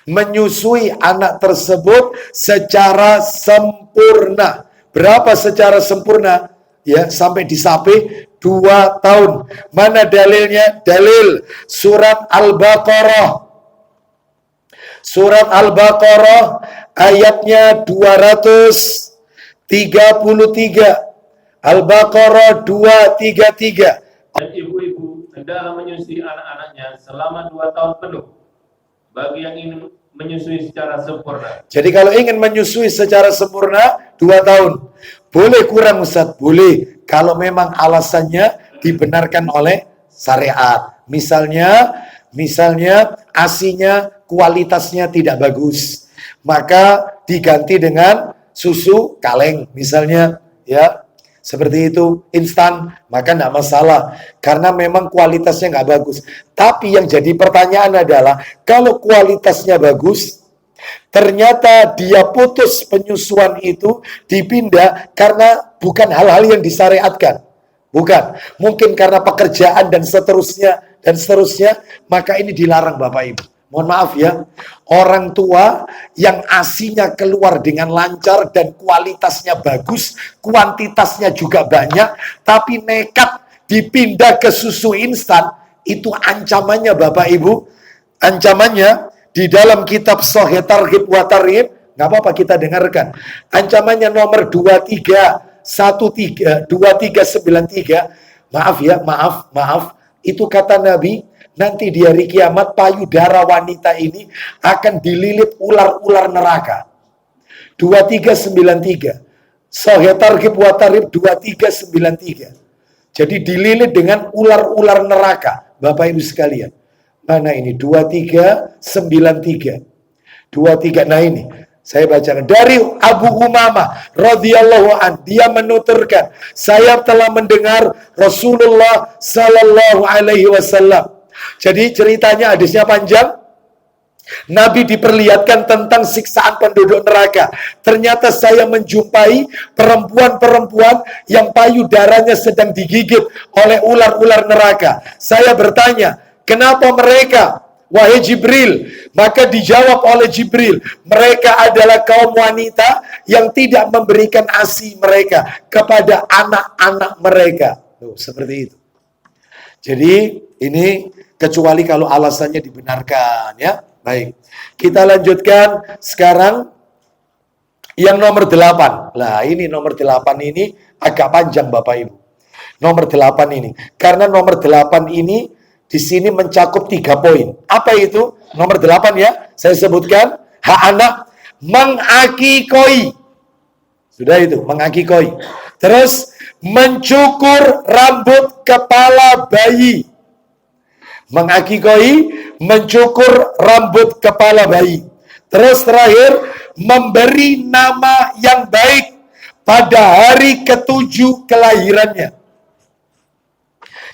Menyusui anak tersebut secara sempurna. Berapa secara sempurna? Ya, sampai disape 2 tahun. Mana dalilnya? Dalil surat Al-Baqarah. Surat Al-Baqarah ayatnya 233. Al-Baqarah 233. Dan ibu-ibu hendaklah menyusui anak-anaknya selama 2 tahun penuh. Bagi yang ingin menyusui secara sempurna. Jadi kalau ingin menyusui secara sempurna 2 tahun. Boleh kurang Ustaz? Boleh. Kalau memang alasannya dibenarkan oleh syariat. Misalnya ASI-nya kualitasnya tidak bagus. Maka diganti dengan susu kaleng misalnya, ya. Seperti itu, instan, maka tidak masalah. Karena memang kualitasnya nggak bagus. Tapi yang jadi pertanyaan adalah, kalau kualitasnya bagus, ternyata dia putus penyusuan itu, dipindah karena bukan hal-hal yang disyariatkan. Bukan. Mungkin karena pekerjaan dan seterusnya, maka ini dilarang Bapak Ibu. Mohon maaf ya, orang tua yang ASI-nya keluar dengan lancar dan kualitasnya bagus, kuantitasnya juga banyak, tapi nekat dipindah ke susu instan, itu ancamannya Bapak Ibu, ancamannya di dalam kitab Shahih Targhib wa Tarhib, nggak apa-apa kita dengarkan. Ancamannya nomor 2393, maaf, itu kata Nabi, nanti di hari kiamat payudara wanita ini akan dililit ular-ular neraka. 2393. Shahih Targhib wa Tarhib 2393. Jadi dililit dengan ular-ular neraka. Bapak Ibu sekalian. Mana ini? 2393. 23. Nah ini. Saya bacakan. Dari Abu Umamah radhiyallahu an, dia menuturkan, saya telah mendengar Rasulullah sallallahu alaihi wasallam. Jadi ceritanya hadisnya panjang. Nabi diperlihatkan tentang siksaan penduduk neraka. Ternyata saya menjumpai perempuan-perempuan yang payudaranya sedang digigit oleh ular-ular neraka. Saya bertanya, kenapa mereka? Wahai Jibril. Maka dijawab oleh Jibril, mereka adalah kaum wanita yang tidak memberikan ASI mereka kepada anak-anak mereka. Tuh, seperti itu. Jadi ini kecuali kalau alasannya dibenarkan, ya. Baik. Kita lanjutkan sekarang yang nomor 8. Lah, ini nomor 8 ini agak panjang Bapak Ibu. Nomor 8 ini. Karena nomor 8 ini di sini mencakup 3 poin. Apa itu? Nomor 8 ya. Saya sebutkan hak anak mengakikoi. Sudah itu, mengakikoi. Terus mencukur rambut kepala bayi. Mengakikoi, mencukur rambut kepala bayi. Terus terakhir, memberi nama yang baik pada hari ke-7 kelahirannya.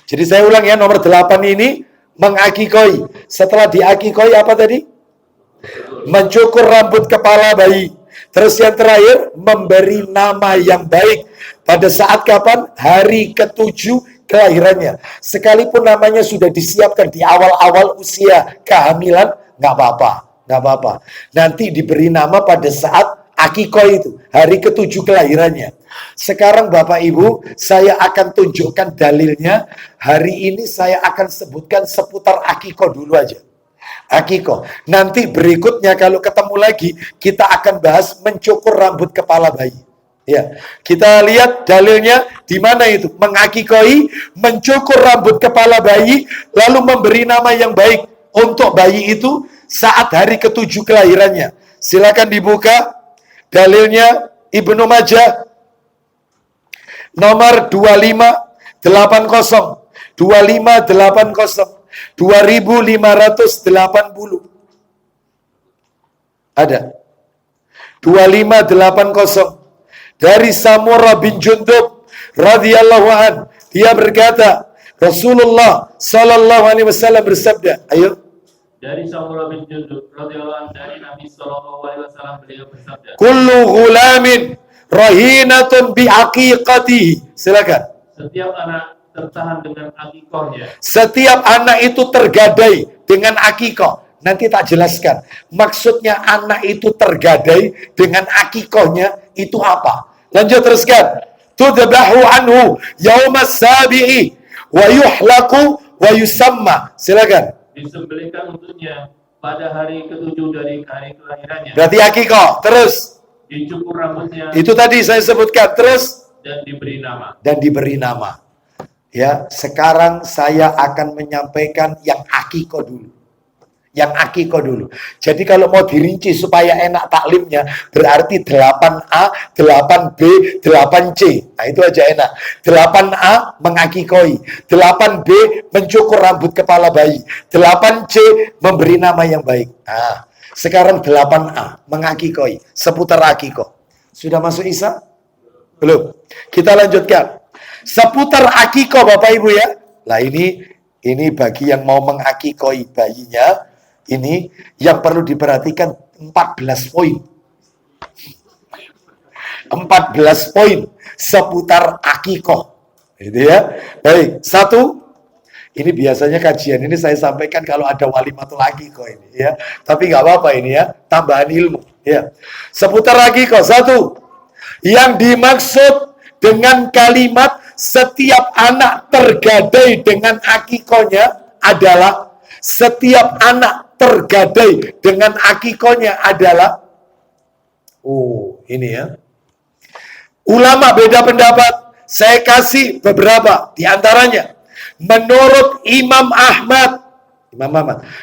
Jadi saya ulang ya, nomor 8 ini mengakikoi. Setelah diakikoi apa tadi? Mencukur rambut kepala bayi. Terus yang terakhir, memberi nama yang baik. Pada saat kapan? Hari ke-7 kelahirannya. Sekalipun namanya sudah disiapkan di awal-awal usia kehamilan, nggak apa-apa. Nanti diberi nama pada saat akikoh itu, hari ke-7 kelahirannya. Sekarang Bapak Ibu, saya akan tunjukkan dalilnya. Hari ini saya akan sebutkan seputar akikoh dulu aja. Akikoh. Nanti berikutnya kalau ketemu lagi, kita akan bahas mencukur rambut kepala bayi. Ya, kita lihat dalilnya di mana itu. Mengakikoi, mencukur rambut kepala bayi, lalu memberi nama yang baik untuk bayi itu saat hari ke-7 kelahirannya. Silakan dibuka dalilnya Ibnu Majah nomor 2580 2580 ada 2580 dari Samurah bin Jundub radhiyallahu an, dia berkata, Rasulullah sallallahu alaihi wasallam bersabda, ayo. Dari Samurah bin Jundub radhiyallahu an, dari Nabi sallallahu alaihi wasallam beliau bersabda, kullu ghulamin rahinatun bi aqiqatihi. Silakan. Setiap anak tertahan dengan akikohnya. Setiap anak itu tergadai dengan akikoh. Nanti tak jelaskan. Maksudnya anak itu tergadai dengan akikohnya itu apa? Lanjut teruskan. tudbahu anhu yaumas sabi'i wa yuhlaku wa yusamma. Silakan. Disembelihkan untuknya pada hari ketujuh dari hari kelahirannya. Berarti akikah. Terus Dicukur rambutnya. itu tadi saya sebutkan. Terus Dan diberi nama. dan diberi nama. Ya, sekarang saya akan menyampaikan yang akikah dulu. Yang akikah dulu. Jadi kalau mau dirinci supaya enak taklimnya, berarti 8A, 8B, 8C. Nah itu aja enak. 8A mengakikoi, 8B mencukur rambut kepala bayi, 8C memberi nama yang baik. Nah, sekarang 8A mengakikoi, seputar akikah. Sudah masuk Isa? Belum. Kita lanjutkan. Seputar akikah Bapak Ibu ya. Lah ini bagi yang mau mengakikoi bayinya. Ini yang perlu diperhatikan 14 poin. 14 poin seputar akikah. Gitu ya. Baik, satu. Ini biasanya kajian ini saya sampaikan kalau ada walimatul akikah ini ya. Tapi nggak apa-apa ini ya, tambahan ilmu ya. Seputar akikah, satu. Yang dimaksud dengan kalimat setiap anak tergadai dengan akikahnya adalah setiap anak tergadai dengan akikahnya adalah ini ya. Ulama beda pendapat. Saya kasih beberapa di antaranya. Menurut Imam Ahmad.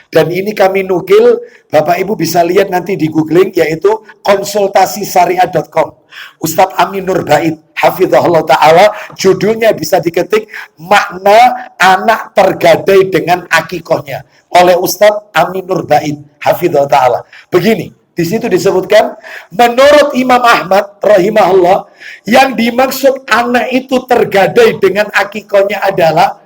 Dan ini kami nukil, Bapak Ibu bisa lihat nanti di googling, yaitu konsultasisyariat.com. Ustadz Amin Nur Bait, hafizahullah ta'ala, judulnya bisa diketik, makna anak tergadai dengan akikahnya. Oleh Ustadz Amin Nur Bait, hafizahullah ta'ala. Begini, di situ disebutkan, menurut Imam Ahmad, rahimahullah, yang dimaksud anak itu tergadai dengan akikahnya adalah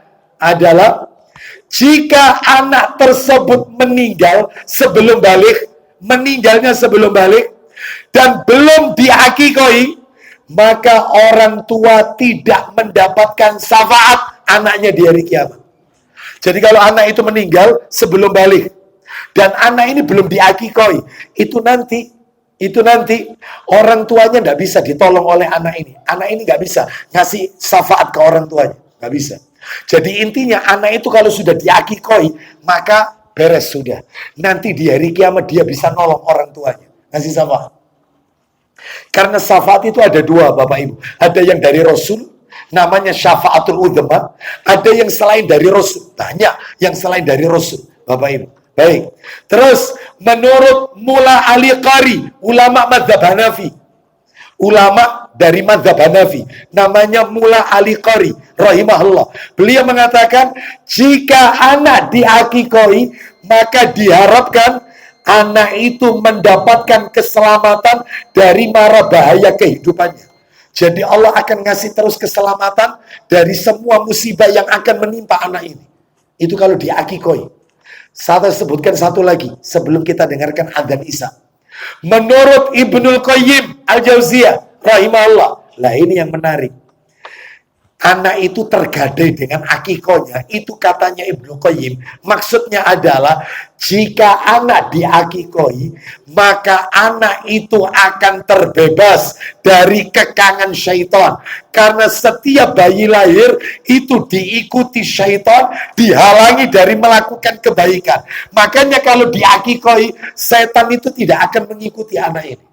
jika anak tersebut meninggalnya sebelum balik, dan belum diakikoi, maka orang tua tidak mendapatkan syafaat anaknya di hari kiamat. Jadi kalau anak itu meninggal sebelum balik, dan anak ini belum diakikoi, itu nanti orang tuanya nggak bisa ditolong oleh anak ini. Anak ini nggak bisa ngasih syafaat ke orang tuanya, nggak bisa. Jadi intinya anak itu kalau sudah diakikoi, maka beres sudah. Nanti di hari kiamat dia bisa nolong orang tuanya, ngasih syafaat. Karena syafaat itu ada dua Bapak Ibu. Ada yang dari Rasul, namanya syafaatul udzma. Ada yang selain dari Rasul. Banyak yang selain dari Rasul Bapak Ibu. Baik. Terus menurut Mula Ali Qari, ulama mazhab Hanafi. Ulama dari mazhab Hanafi, namanya Mula Ali Qari rahimahullah. Beliau mengatakan, jika anak diakikoi, maka diharapkan anak itu mendapatkan keselamatan dari mara bahaya kehidupannya. Jadi Allah akan ngasih terus keselamatan dari semua musibah yang akan menimpa anak ini. Itu kalau diakikoi. Saya sebutkan satu lagi sebelum kita dengarkan adzan Isya. Menurut Ibnul Qayyim Al-Jauziyah rahimahullah. Lah ini yang menarik. Anak itu tergadai dengan akikahnya. Itu katanya Ibnu Qayyim. Maksudnya adalah jika anak diakikahi, maka anak itu akan terbebas dari kekangan syaitan. Karena setiap bayi lahir itu diikuti syaitan, dihalangi dari melakukan kebaikan. Makanya kalau diakikahi, setan itu tidak akan mengikuti anak ini.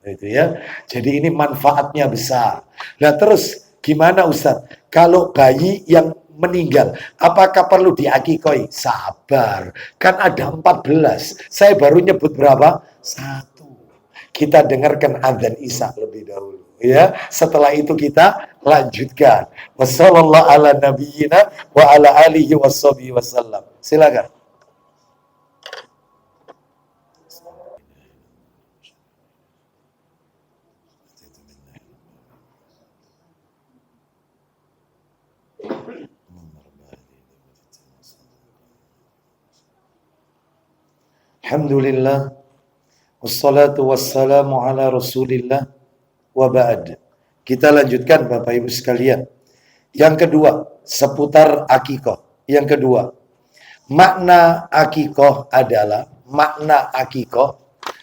Itu ya. Jadi ini manfaatnya besar. Nah terus gimana Ustaz? Kalau bayi yang meninggal, apakah perlu diakikoi? Sabar. Kan ada 14. Saya baru nyebut berapa? 1. Kita dengarkan adzan Isya lebih dahulu. Ya, setelah itu kita lanjutkan. Wassallallahu ala nabiyyina wa ala alihi washabihi wasallam. Silakan. Alhamdulillah, wassalatu wassalamu ala rasulillah, wa ba'd. Kita lanjutkan Bapak Ibu sekalian. Yang kedua, seputar akikah. Yang kedua, makna akikah adalah, makna akikah,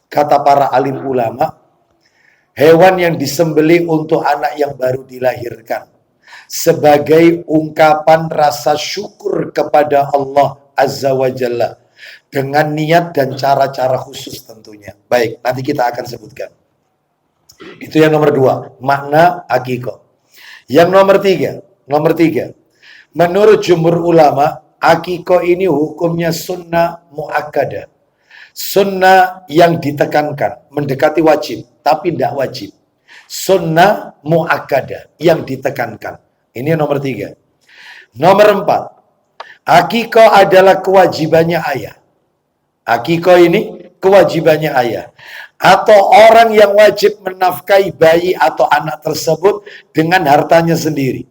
kata para alim ulama, hewan yang disembelih untuk anak yang baru dilahirkan sebagai ungkapan rasa syukur kepada Allah Azza wa Jalla dengan niat dan cara-cara khusus tentunya. Baik, nanti kita akan sebutkan. Itu yang nomor 2, makna akikoh. Yang nomor tiga, menurut jumhur ulama, akikoh ini hukumnya sunnah muakkadah. Sunnah yang ditekankan, mendekati wajib, tapi tidak wajib. Sunnah muakkadah yang ditekankan. Ini yang nomor 3. Nomor 4, akikoh adalah kewajibannya ayah. Akikoh ini kewajibannya ayah. Atau orang yang wajib menafkahi bayi atau anak tersebut dengan hartanya sendiri.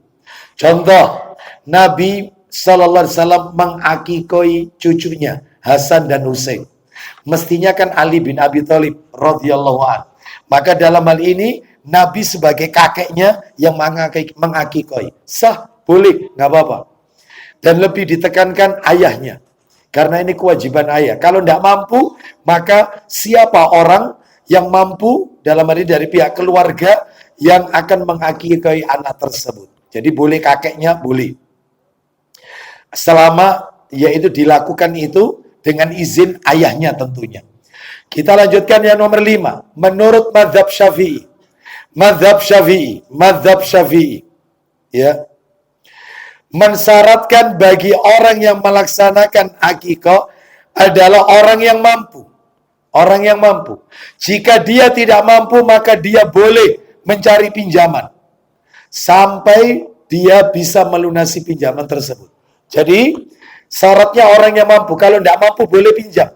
Contoh, Nabi Sallallahu Alaihi Wasallam mengakikoi cucunya Hasan dan Husain. Mestinya kan Ali bin Abi Thalib radhiyallahu an. Maka dalam hal ini Nabi sebagai kakeknya yang mengakikoi. Sah, boleh, nggak apa-apa. Dan lebih ditekankan ayahnya. Karena ini kewajiban ayah. Kalau tidak mampu, maka siapa orang yang mampu dalam hal ini dari pihak keluarga yang akan mengakikoi anak tersebut. Jadi boleh kakeknya, boleh. Selama yaitu dilakukan itu dengan izin ayahnya tentunya. Kita lanjutkan yang nomor 5. Menurut mazhab Syafi'i. Mazhab Syafi'i. Ya. Mensyaratkan bagi orang yang melaksanakan akikah adalah orang yang mampu. Orang yang mampu. Jika dia tidak mampu, maka dia boleh mencari pinjaman. Sampai dia bisa melunasi pinjaman tersebut. Jadi, syaratnya orang yang mampu. Kalau tidak mampu, boleh pinjam.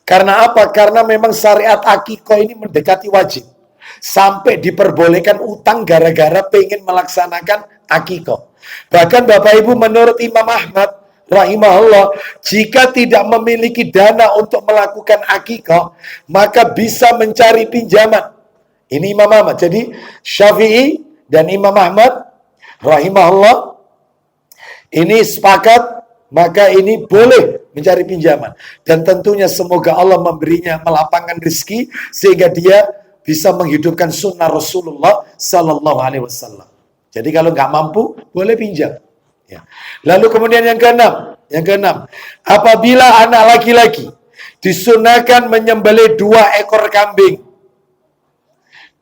Karena apa? Karena memang syariat akikah ini mendekati wajib. Sampai diperbolehkan utang gara-gara pengen melaksanakan akikah. Bahkan Bapak Ibu menurut Imam Ahmad rahimahullah, jika tidak memiliki dana untuk melakukan akikah, maka bisa mencari pinjaman. Ini Imam Ahmad. Jadi Syafi'i dan Imam Ahmad rahimahullah ini sepakat, maka ini boleh mencari pinjaman. Dan tentunya semoga Allah memberinya melapangkan rezeki sehingga dia bisa menghidupkan sunnah Rasulullah Sallallahu Alaihi Wasallam. Jadi kalau nggak mampu, boleh pinjam. Ya. Lalu kemudian yang keenam, apabila anak laki-laki disunahkan menyembelih 2 ekor kambing.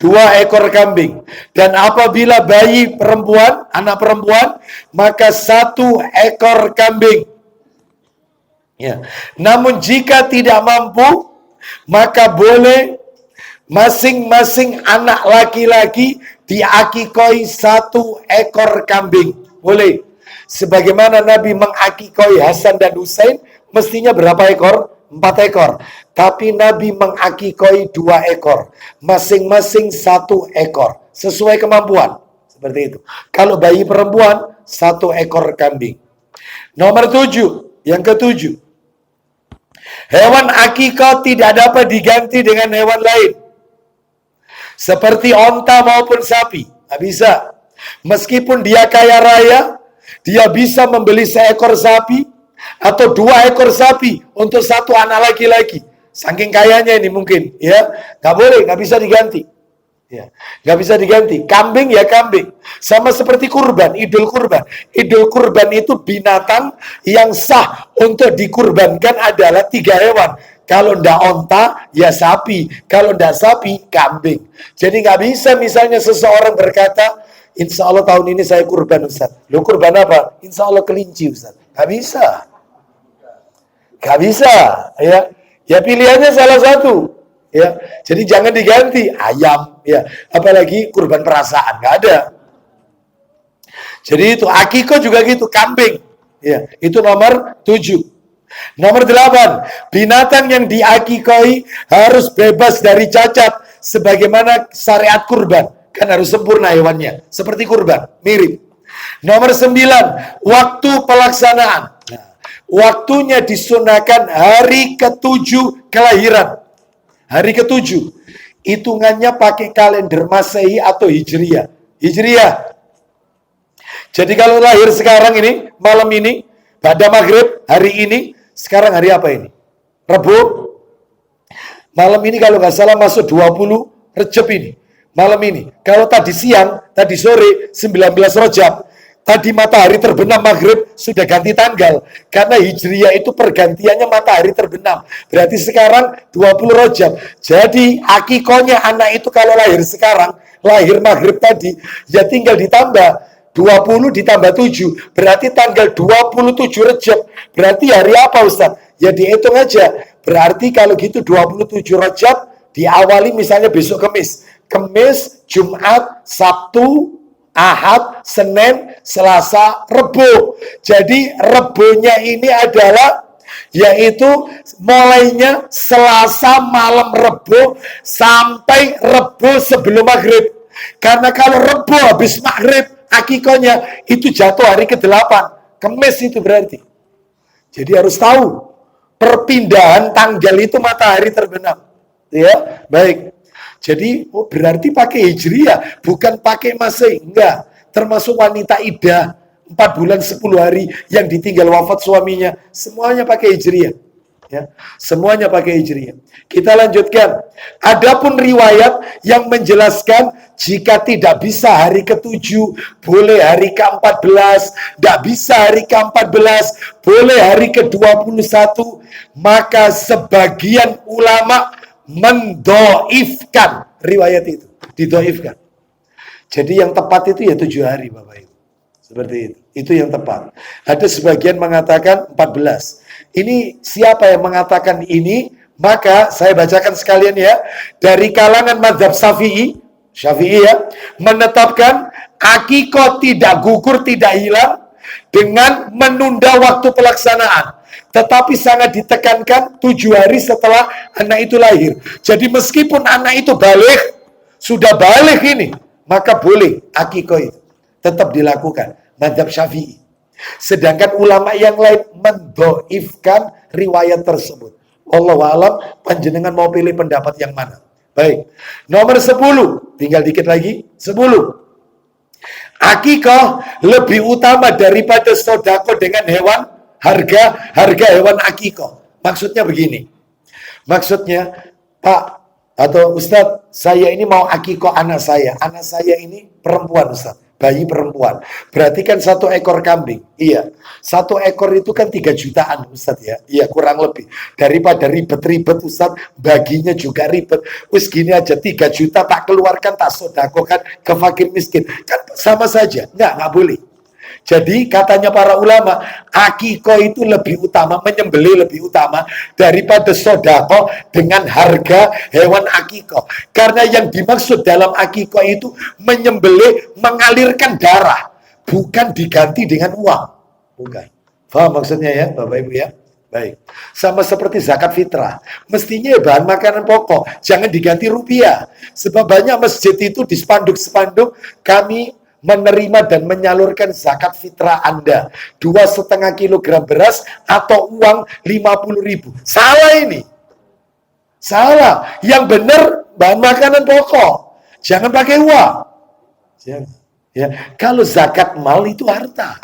2 ekor kambing. Dan apabila bayi perempuan, anak perempuan, maka 1 ekor kambing. Ya. Namun jika tidak mampu, maka boleh masing-masing anak laki-laki diakikoi 1 ekor kambing. Boleh. Sebagaimana Nabi mengakikoi Hasan dan Husain, mestinya berapa ekor? 4 ekor. Tapi Nabi mengakikoi 2 ekor. Masing-masing 1 ekor. Sesuai kemampuan. Seperti itu. Kalau bayi perempuan, 1 ekor kambing. Nomor 7. Yang ke-7. Hewan akikah tidak dapat diganti dengan hewan lain. Seperti onta maupun sapi. Nggak bisa. Meskipun dia kaya raya, dia bisa membeli 1 ekor sapi atau 2 ekor sapi untuk 1 anak laki-laki. Saking kayanya ini mungkin, ya, nggak boleh, nggak bisa diganti. Ya, nggak bisa diganti. Kambing ya kambing. Sama seperti kurban, idul kurban. Idul kurban itu binatang yang sah untuk dikurbankan adalah 3 hewan. Kalau ndak onta, ya sapi. Kalau ndak sapi, kambing. Jadi nggak bisa misalnya seseorang berkata, insya Allah tahun ini saya kurban Ustaz. Lu kurban apa? Insya Allah kelinci Ustaz. Nggak bisa. Nggak bisa. Ya pilihannya salah satu. Ya, jadi jangan diganti ayam. Ya, apalagi kurban perasaan. Nggak ada. Jadi itu akikah juga gitu, kambing. Ya, itu nomor 7. Nomor 8, binatang yang diakikoi harus bebas dari cacat sebagaimana syariat kurban. Kan harus sempurna hewannya, seperti kurban, mirip. Nomor 9, waktu pelaksanaan. Nah, waktunya disunahkan hari ke-7 kelahiran. Hari ke-7. Hitungannya pakai kalender Masehi atau Hijriah. Hijriah. Jadi kalau lahir sekarang ini, malam ini, pada maghrib, hari ini, sekarang hari apa ini? Rabu. Malam ini kalau nggak salah masuk 20 Rejab ini. malam ini. Kalau tadi siang, tadi sore 19 Rajab, tadi matahari terbenam maghrib, sudah ganti tanggal. Karena Hijriyah itu pergantiannya matahari terbenam. Berarti sekarang 20 Rajab. Jadi akikohnya anak itu kalau lahir sekarang, lahir maghrib tadi, ya tinggal ditambah 20 ditambah 7, berarti tanggal 27 Rajab. Berarti hari apa Ustaz? Ya dihitung aja. Berarti kalau gitu 27 Rajab diawali misalnya besok Kamis. Kamis, Jumat, Sabtu, Ahad, Senin, Selasa, Rebo. Jadi Rebonya ini adalah yaitu mulainya Selasa malam Rebo sampai Rebo sebelum maghrib. Karena kalau Rebo habis maghrib, akikohnya itu jatuh hari ke-8. Kamis itu berarti. Jadi harus tahu perpindahan tanggal itu matahari terbenam. Ya, baik. Jadi berarti pakai Hijriyah, bukan pakai Masehi. Enggak. Termasuk wanita iddah 4 bulan 10 hari yang ditinggal wafat suaminya, semuanya pakai Hijriyah. Ya, semuanya pakai Hijriyah. Kita lanjutkan. Adapun riwayat yang menjelaskan jika tidak bisa hari ke-7, boleh hari ke-14, tidak bisa hari ke-14, boleh hari ke-21, maka sebagian ulama mendoifkan riwayat itu. Didoifkan. Jadi yang tepat itu ya 7 hari Bapak Ibu. Seperti itu. Itu yang tepat. Ada sebagian mengatakan 14. Ini siapa yang mengatakan ini? Maka saya bacakan sekalian ya. Dari kalangan mazhab Syafi'i ya, menetapkan akikah tidak gugur, tidak hilang dengan menunda waktu pelaksanaan. Tetapi sangat ditekankan 7 hari setelah anak itu lahir. Jadi meskipun anak itu balik, sudah balik ini, maka boleh akikah itu tetap dilakukan. Mazhab Syafi'i. Sedangkan ulama yang lain mendoifkan riwayat tersebut. Allahu a'lam, panjenengan mau pilih pendapat yang mana? Baik. Nomor 10, tinggal dikit lagi. 10. Akikah lebih utama daripada sodako dengan hewan, harga hewan akikah. Maksudnya begini. Maksudnya, Pak atau Ustadz, saya ini mau akikah anak saya. Anak saya ini perempuan Ustadz. Bayi perempuan. Berarti kan 1 ekor kambing. Iya. 1 ekor itu kan 3 jutaan Ustadz ya. Iya kurang lebih. Daripada ribet-ribet Ustadz. Baginya juga ribet. Wis gini aja 3 juta tak keluarkan, tak sodakokan ke fakir miskin. Kan sama saja. Nggak boleh. Jadi katanya para ulama, akikah itu lebih utama, menyembelih lebih utama daripada sodako dengan harga hewan akikah. Karena yang dimaksud dalam akikah itu menyembelih, mengalirkan darah, bukan diganti dengan uang. Bukan. Paham maksudnya ya Bapak Ibu ya? Baik. Sama seperti zakat fitrah. Mestinya bahan makanan pokok, jangan diganti rupiah. Sebab banyak masjid itu di spanduk-spanduk, kami menerima dan menyalurkan zakat fitrah Anda 2,5 kilogram beras atau uang 50.000. Salah ini. Salah. Yang benar bahan makanan pokok. Jangan pakai uang. Jangan. Ya. Kalau zakat mal itu harta.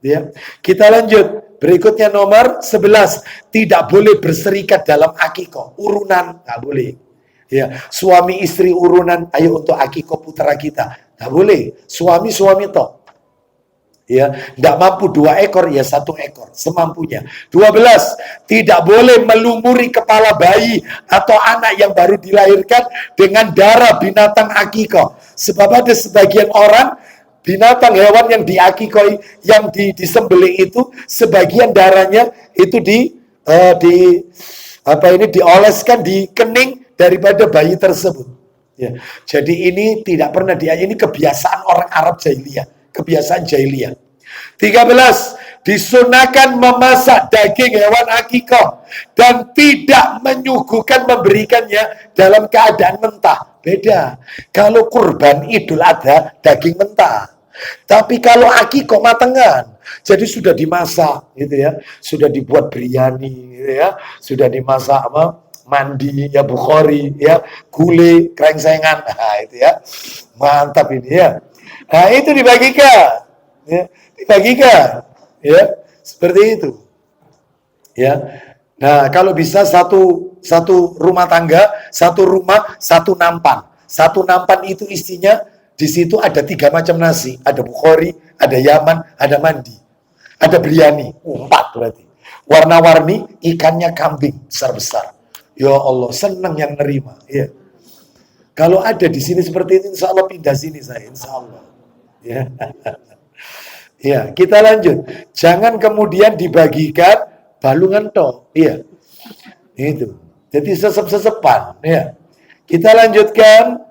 Ya. Kita lanjut. Berikutnya nomor 11. Tidak boleh berserikat dalam akikah. Urunan. Nggak boleh. Ya. Suami istri urunan. Ayo untuk akikah putra kita. Nggak boleh. Suami toh. Ya, nggak mampu 2 ekor, ya 1 ekor. Semampunya. 12. Tidak boleh melumuri kepala bayi atau anak yang baru dilahirkan dengan darah binatang akikah. Sebab ada sebagian orang, binatang hewan yang diakikah, yang disembelih itu, sebagian darahnya itu dioleskan di kening daripada bayi tersebut. Ya. Jadi ini tidak pernah ini kebiasaan orang Arab jahiliyah, kebiasaan jahiliyah. 13. Disunahkan memasak daging hewan akikah dan tidak menyuguhkan memberikannya dalam keadaan mentah. Beda. Kalau kurban Idul Adha daging mentah. Tapi kalau akikah matengan, jadi sudah dimasak gitu ya, sudah dibuat biryani gitu ya, sudah dimasak mandi ya, bukhori ya, gulai krengsengan, nah itu ya, mantap ini ya. Nah itu dibagikan ya, seperti itu ya. Nah kalau bisa satu rumah tangga, 1 rumah 1 nampan, Satu nampan itu isinya, di situ ada 3 macam nasi. Ada bukhori, ada yaman, ada mandi. Ada biryani. 4 berarti. Warna-warni, ikannya kambing besar-besar. Ya Allah, senang yang nerima. Ya. Kalau ada di sini seperti ini, insya Allah pindah sini saya, insya Allah. Ya. Ya, kita lanjut. Jangan kemudian dibagikan balungan toh. Iya. Itu. Jadi sesep-sesepan, ya. Kita lanjutkan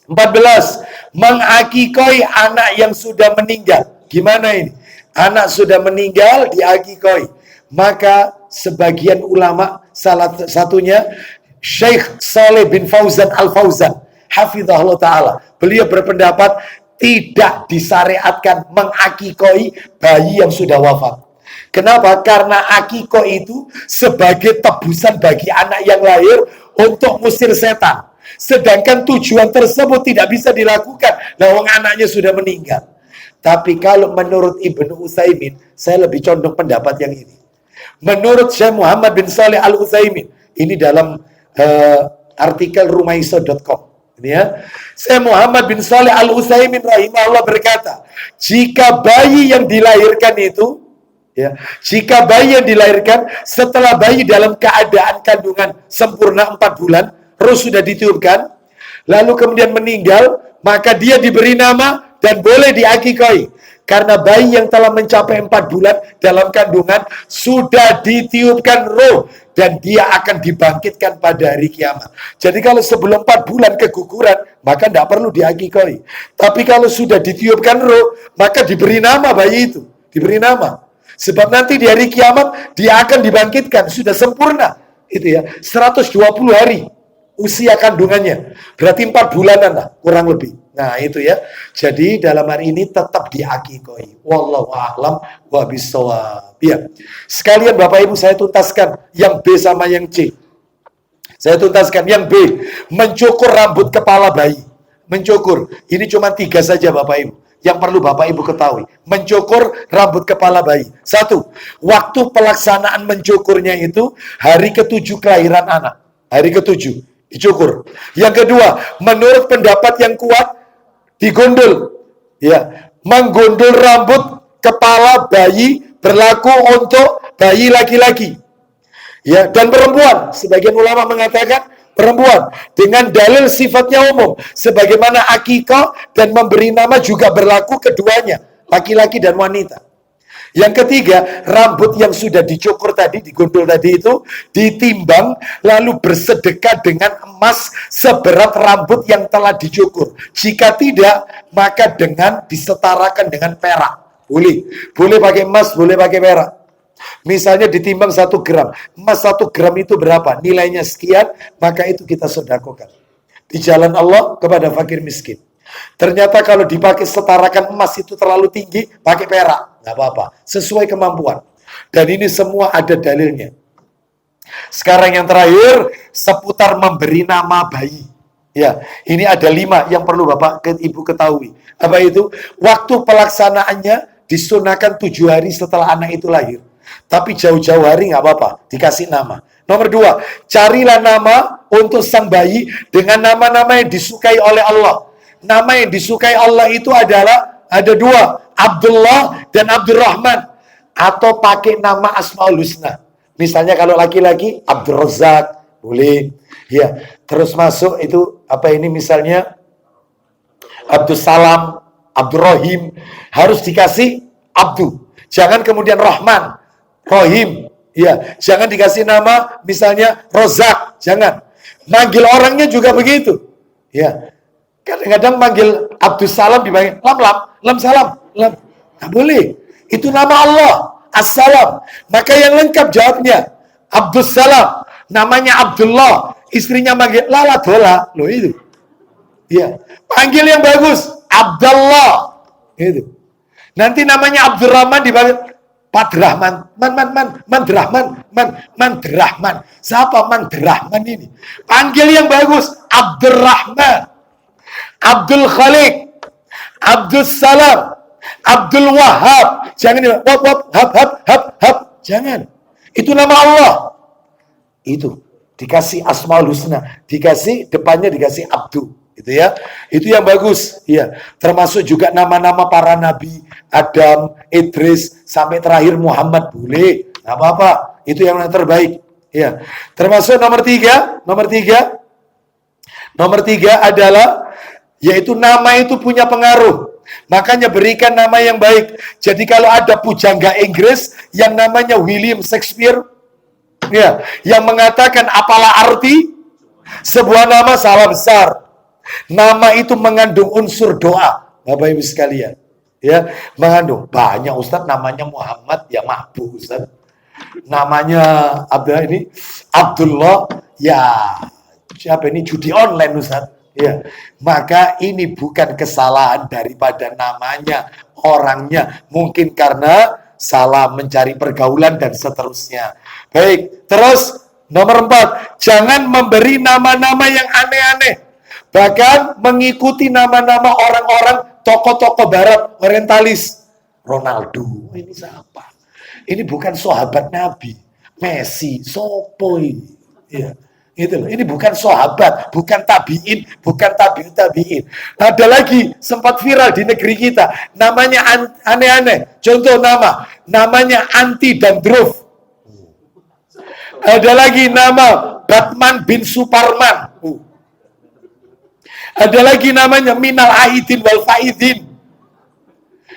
14. Mengakikoi anak yang sudah meninggal. Gimana ini? Anak sudah meninggal diakikoi. Maka sebagian ulama, salah satunya Syekh Saleh bin Fauzan Al-Fauzan, hafizahullah ta'ala, beliau berpendapat tidak disyariatkan mengakikoi bayi yang sudah wafat. Kenapa? Karena akikoh itu sebagai tebusan bagi anak yang lahir untuk musir setan. Sedangkan tujuan tersebut tidak bisa dilakukan. Nah, anaknya sudah meninggal. Tapi kalau menurut Ibnu Utsaimin, saya lebih condong pendapat yang ini. Menurut Syekh Muhammad bin Shalih Al-Utsaimin, ini dalam artikel rumaiso.com. Ini ya. Syekh Muhammad bin Shalih Al-Utsaimin rahimahullah berkata, jika bayi yang dilahirkan itu, ya, jika bayi yang dilahirkan setelah bayi dalam keadaan kandungan sempurna 4 bulan, roh sudah ditiupkan, lalu kemudian meninggal, maka dia diberi nama dan boleh diakikoi. Karena bayi yang telah mencapai 4 bulan dalam kandungan sudah ditiupkan roh dan dia akan dibangkitkan pada hari kiamat. Jadi kalau sebelum 4 bulan keguguran, maka tidak perlu diakikoi. Tapi kalau sudah ditiupkan roh, maka diberi nama bayi itu, diberi nama. Sebab nanti di hari kiamat dia akan dibangkitkan, sudah sempurna. Itu ya, 120 hari usia kandungannya. Berarti 4 bulanan lah, kurang lebih. Nah, itu ya. Jadi dalam hari ini tetap diakikoi. Wallahu a'lam wa bishawab. Ya. Sekalian Bapak Ibu saya tuntaskan yang B sama yang C. Saya tuntaskan yang B, mencukur rambut kepala bayi. Mencukur. Ini cuma 3 saja Bapak Ibu yang perlu Bapak Ibu ketahui. Mencukur rambut kepala bayi. 1. Waktu pelaksanaan mencukurnya itu hari ke-7 kelahiran anak. Hari ke-7 dicukur. Yang kedua, menurut pendapat yang kuat, digondol. Ya, menggondol rambut kepala bayi berlaku untuk bayi laki-laki. Ya, dan perempuan. Sebagian ulama mengatakan perempuan dengan dalil sifatnya umum, sebagaimana akikah dan memberi nama juga berlaku keduanya, laki-laki dan wanita. Yang ketiga, rambut yang sudah dicukur tadi, digondol tadi itu ditimbang lalu bersedekah dengan emas seberat rambut yang telah dicukur. Jika tidak, maka dengan disetarakan dengan perak. Boleh pakai emas, boleh pakai perak. Misalnya ditimbang 1 gram, emas 1 gram itu berapa? Nilainya sekian, maka itu kita sedekahkan di jalan Allah kepada fakir miskin. Ternyata kalau dipakai setarakan emas itu terlalu tinggi, pakai perak, nggak apa-apa, sesuai kemampuan. Dan ini semua ada dalilnya. Sekarang yang terakhir, seputar memberi nama bayi. Ya, ini ada 5 yang perlu Bapak Ibu ketahui. Apa itu? Waktu pelaksanaannya disunahkan 7 hari setelah anak itu lahir. Tapi jauh-jauh hari nggak apa-apa, dikasih nama. Nomor 2, carilah nama untuk sang bayi dengan nama-nama yang disukai oleh Allah. Nama yang disukai Allah itu adalah ada 2, Abdullah dan Abdurrahman, atau pakai nama Asmaul Husna. Misalnya kalau laki-laki Abdul Razak boleh, ya. Terus masuk itu apa ini misalnya Abdul Salam, Abdul Rahim, harus dikasih Abdu. Jangan kemudian Rahman, Rahim, ya. Jangan dikasih nama misalnya Rozak, jangan. Manggil orangnya juga begitu, ya. Kadang-kadang manggil Abdus Salam dipanggil Lam Salam, Lam. Nggak boleh. Itu nama Allah, As-Salam. Maka yang lengkap jawabnya Abdus Salam. Namanya Abdullah. Istrinya manggil Lala Dola. Loh itu. Ya. Panggil yang bagus, Abdullah. Itu. Nanti namanya Abdurrahman dipanggil Padrahman. Mandrahman. Siapa Mandrahman ini? Panggil yang bagus, Abdurrahman. Abdul Khalik, Abdul Salam, Abdul Wahab. Jangan hab. Jangan. Itu nama Allah. Itu dikasih Asmaul Husna, dikasih depannya dikasih Abdu. Gitu ya. Itu yang bagus, ya. Termasuk juga nama-nama para nabi, Adam, Idris, sampai terakhir Muhammad, boleh, nggak apa-apa. Itu yang terbaik, ya. Termasuk nomor tiga adalah yaitu nama itu punya pengaruh. Makanya berikan nama yang baik. Jadi kalau ada pujangga Inggris yang namanya William Shakespeare, ya, yang mengatakan apalah arti sebuah nama, salah besar. Nama itu mengandung unsur doa, Bapak Ibu sekalian. Ya, mengandung. Banyak Ustadz namanya Muhammad, ya mabuk Ustadz. Namanya Abdullah, ya siapa ini, judi online Ustadz. Ya, maka ini bukan kesalahan daripada namanya, orangnya. Mungkin karena salah mencari pergaulan dan seterusnya. Baik, terus nomor 4, jangan memberi nama-nama yang aneh-aneh. Bahkan mengikuti nama-nama orang-orang tokoh-tokoh barat, orientalis. Ronaldo, ini siapa? Ini bukan sahabat Nabi. Messi, sopo ini. Ya. Gitu loh. Ini bukan sahabat, bukan tabiin, bukan tabiin. Ada lagi sempat viral di negeri kita, namanya aneh-aneh. Contoh namanya Anti Dandruff. Ada lagi nama Batman bin Suparman. Ada lagi namanya Minal Aidin wal Faidin.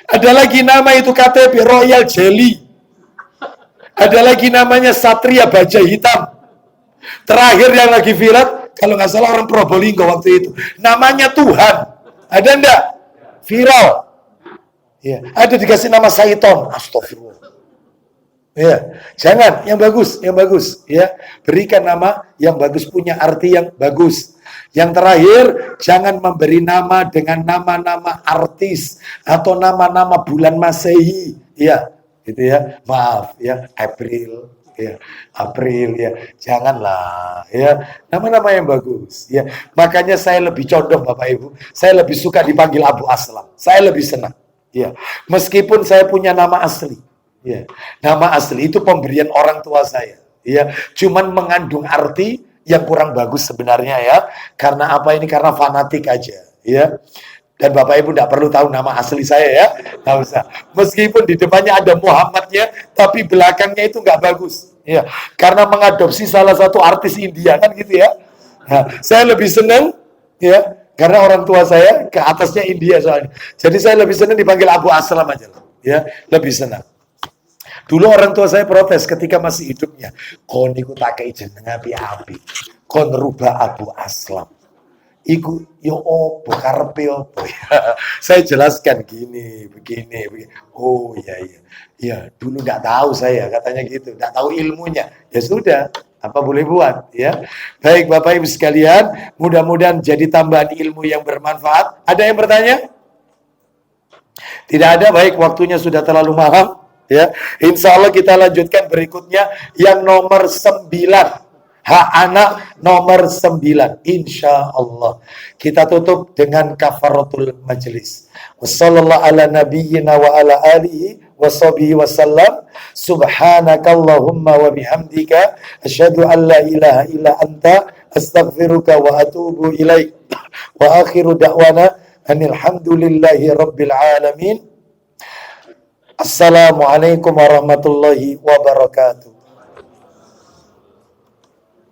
Ada lagi nama itu KTP Royal Jelly. Ada lagi namanya Satria Baja Hitam. Terakhir yang lagi viral, kalau nggak salah orang Probolinggo waktu itu, namanya Tuhan. Ada enggak? Viral. Ya, ada dikasih nama Saiton. Astagfirullah. Ya, jangan, yang bagus, ya. Berikan nama yang bagus, punya arti yang bagus. Yang terakhir, jangan memberi nama dengan nama-nama artis atau nama-nama bulan Masehi. Ya, gitu ya. Maaf ya, April, ya, janganlah, ya, nama-nama yang bagus, ya. Makanya saya lebih condong, Bapak Ibu, saya lebih suka dipanggil Abu Aslam, saya lebih senang, ya, meskipun saya punya nama asli, ya, nama asli itu pemberian orang tua saya, ya, cuman mengandung arti yang kurang bagus sebenarnya, ya, karena apa ini, karena fanatik aja, ya. Dan Bapak Ibu tidak perlu tahu nama asli saya, ya, nggak usah. Meskipun di depannya ada Muhammadnya, tapi belakangnya itu nggak bagus, ya. Karena mengadopsi salah satu artis India, kan gitu ya. Nah, saya lebih senang, ya, karena orang tua saya ke atasnya India soalnya. Jadi saya lebih senang dipanggil Abu Aslam aja, ya, lebih senang. Dulu orang tua saya protes ketika masih hidupnya. Kon iku tak kei jeneng api-api. Kon rubah Abu Aslam. Iku yo opo karepe opo ya. Saya jelaskan begini. Oh iya. Ya, dulu enggak tahu saya, katanya gitu. Enggak tahu ilmunya. Ya sudah, apa boleh buat, ya. Baik Bapak Ibu sekalian, mudah-mudahan jadi tambahan ilmu yang bermanfaat. Ada yang bertanya? Tidak ada, baik, waktunya sudah terlalu malam, ya. Insya Allah kita lanjutkan berikutnya yang nomor 9. Hak anak nomor 9, insya Allah. Kita tutup dengan kafaratul majlis. Wassallallahu ala nabiyyina wa ala alihi wa sahbihi wasallam. Subhanakallahumma wa bihamdika asyhadu an la ilaha illa anta astaghfiruka wa atubu ilaik. Wa akhiru da'wana anilhamdulillahi rabbil alamin. Assalamualaikum warahmatullahi wabarakatuh.